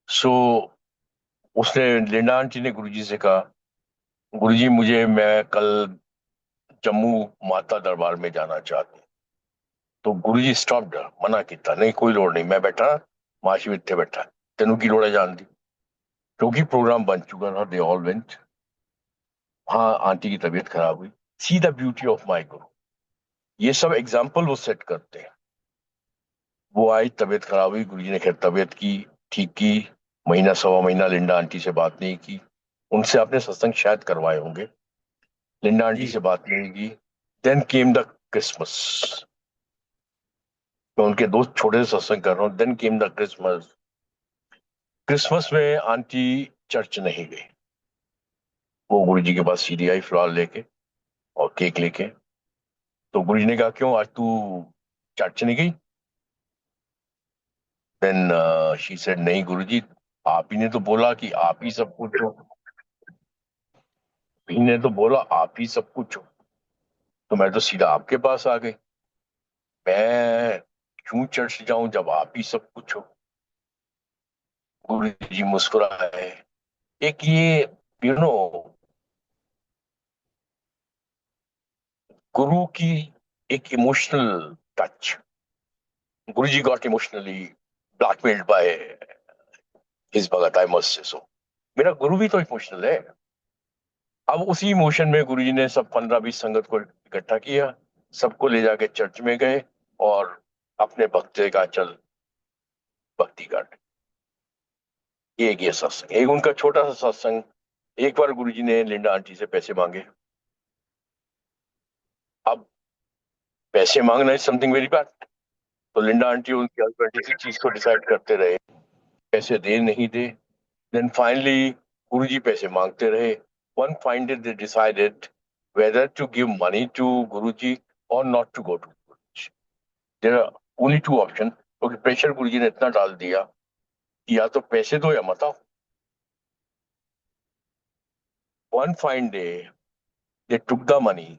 सो उसने, लिंडा आंटी ने गुरुजी से कहा, गुरुजी मैं कल जम्मू माता दरबार में जाना चाहती हूँ। तो गुरुजी स्टॉप्ड, मना किया, नहीं कोई लोड़ नहीं, मैं बैठा, माशी में इतने बैठा, तेनू की लोड़ है जान दी। क्योंकि प्रोग्राम बन चुका था, दे ऑल वेंट। हाँ, आंटी की तबीयत खराब हुई। See the beauty of my गुरु, ये सब एग्जाम्पल वो सेट करते हैं। वो आई, तबीयत खराब हुई, गुरुजी ने खैर तबीयत की, ठीक की। महीना सवा महीना लिंडा आंटी से बात नहीं की। उनसे आपने सत्संग शायद करवाए होंगे, लिंडा आंटी जी से बात नहीं की। Then came the Christmas. मैं उनके दोस्त छोटे से सत्संग कर रहा हूँ। Then came the Christmas. Christmas में आंटी चर्च नहीं गई। वो गुरुजी के पास सीधी आई फ्लावर लेके और केक लेके। तो गुरुजी ने कहा, क्यों आज तू चर्च नहीं गई? देन शी सेड, नहीं गुरुजी, आप ही ने तो बोला कि आप ही सब कुछ हो। ही ने तो बोला आप ही सब कुछ हो, तो मैं तो सीधा आपके पास आ गई। मैं क्यों चर्च जाऊं जब आप ही सब कुछ हो? गुरु जी मुस्कुराए। एक ये, यू नो, गुरु की एक emotional touch. Guru ji got emotionally blackmailed by his bhagat, I must say so. मेरा गुरु भी तो इमोशनल है। अब उसी इमोशन में गुरुजी ने सब 15-20 संगत को इकट्ठा किया, सबको ले जाके चर्च में गए और अपने भक्त का चल भक्ति कर। एक ये सत्संग, एक उनका छोटा सा सत्संग। एक बार गुरुजी ने लिंडा आंटी से पैसे मांगे। अब पैसे मांगना इज समथिंग वेरी बैड। तो लिंडा आंटी उनके हस्बैंड इसी चीज को डिसाइड करते रहे, पैसे दे नहीं दे। देन फाइनली गुरुजी पैसे मांगते रहे। One fine day they decided whether to give money to Guruji or not to go to Guruji. There are only two options, क्योंकि प्रेशर गुरुजी ने इतना डाल दिया कि या तो पैसे दो या मत आओ। One fine day they took the money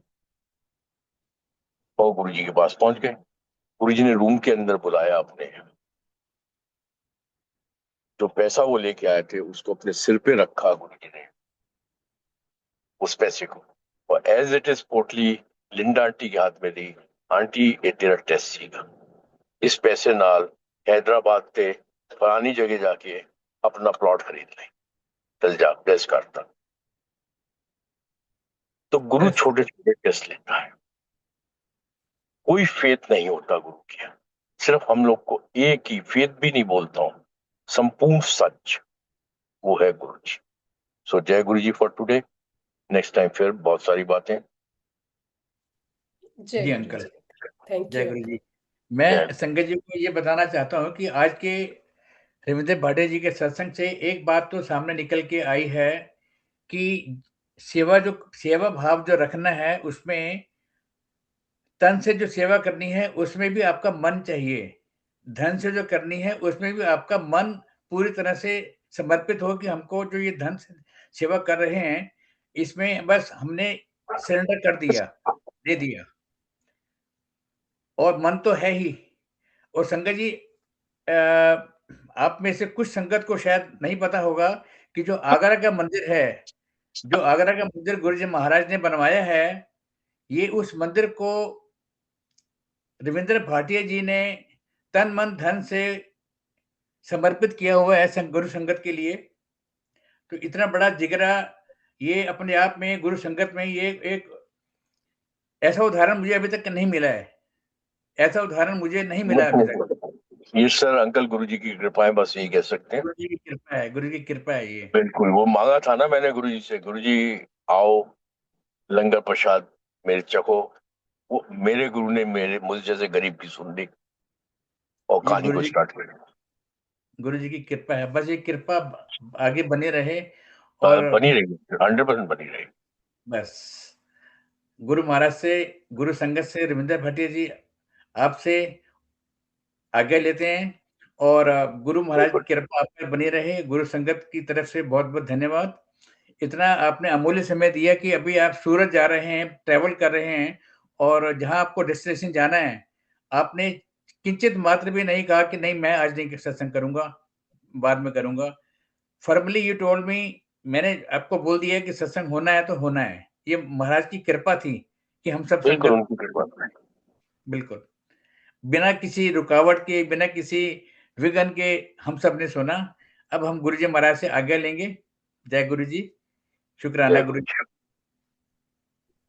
और गुरुजी के पास पहुंच गए। गुरुजी ने रूम के अंदर बुलाया अपने, जो पैसा वो लेके आए थे उसको अपने सिर पे रखा गुरुजी ने, उस पैसे को, और एज इट इज पोटली लिंडा आंटी के हाथ में दी। आंटी ये तेरा टेस्ट सीगा, इस पैसे नाल हैदराबाद ते फलानी जगह जाके अपना प्लॉट खरीद ले, चल जा, बेस करता। तो गुरु यस छोटे छोटे टेस्ट लेता है। कोई फेथ नहीं होता गुरु के, सिर्फ हम लोग को एक ही फेथ भी नहीं बोलता हूं, संपूर्ण सच, वो है गुरु जी। सो जय गुरु जी फॉर टुडे। नेक्स्ट टाइम फिर बहुत सारी बातें। जय जी गुरु अंकल, जी। थैंक जय यू गुरु अंकल। जी। मैं जय। संगत जी को ये बताना चाहता हूँ कि आज के रविंद्र भाटे जी के सत्संग से एक बात तो सामने निकल के आई है कि सेवा भाव जो रखना है, उसमें तन से जो सेवा करनी है उसमें भी आपका मन चाहिए। धन से जो करनी है उसमें भी आपका मन पूरी तरह से समर्पित हो कि हमको जो ये धन से सेवा कर रहे हैं, इसमें बस हमने सरेंडर कर दिया, दे दिया, और मन तो है ही। और संगत जी, आप में से कुछ संगत को शायद नहीं पता होगा कि जो आगरा का मंदिर है, जो आगरा का मंदिर गुरु जी महाराज ने बनवाया है, ये उस मंदिर को रविंद्र भाटिया जी ने तन मन धन से समर्पित किया हुआ है गुरु संगत के लिए। तो इतना बड़ा जिगरा ये अपने आप में गुरु संगत में ये एक ऐसा उदाहरण मुझे अभी तक नहीं मिला है। ऐसा उदाहरण मुझे नहीं मिला अभी तक। ये सर अंकल गुरु जी की कृपा है, बस यही कह सकते हैं। गुरु जी की कृपा है, गुरु की कृपा है ये। बिल्कुल, वो मांगा था ना मैंने गुरु जी से, गुरु जी आओ लंगर प्रसाद मेरे चखो। वो मेरे गुरु ने मेरे मुझ जैसे गरीब की सुन ली और ये कहानी को स्टार्ट कर दिया। गुरु जी की कृपा है, बस ये कृपा आगे बनी रहे। और बनी रहेगी, 100% बनी रहेगी। बस गुरु महाराज से, गुरु संगत से, रविंद्र भाटिया जी आपसे आज्ञा लेते हैं। और गुरु महाराज की बिल्कुल कृपा आप पर बनी रहे। गुरु संगत की तरफ से बहुत-बहुत धन्यवाद। इतना आपने अमूल्य समय दिया कि अभी आप सूरत जा रहे हैं, ट्रैवल कर रहे हैं और जहाँ आपको डेस्टिनेशन जाना है, आपने किंचित मात्र भी नहीं कहा कि नहीं मैं आज नहीं सत्संग करूँगा, बाद में करूँगा। फॉर्मली यू टोल्ड मी, मैंने आपको बोल दिया कि सत्संग होना है तो होना है। ये महाराज की कृपा थी कि हम सब बिल्कुल संगत उनकी कृपा है। बिल्कुल, बिना किसी रुकावट के, बिना किसी विघ्न के हम सब ने सुना। अब हम गुरु जी महाराज से आज्ञा लेंगे। जय गुरु जी, शुक्राना जय गुरु गुरु जी। जी।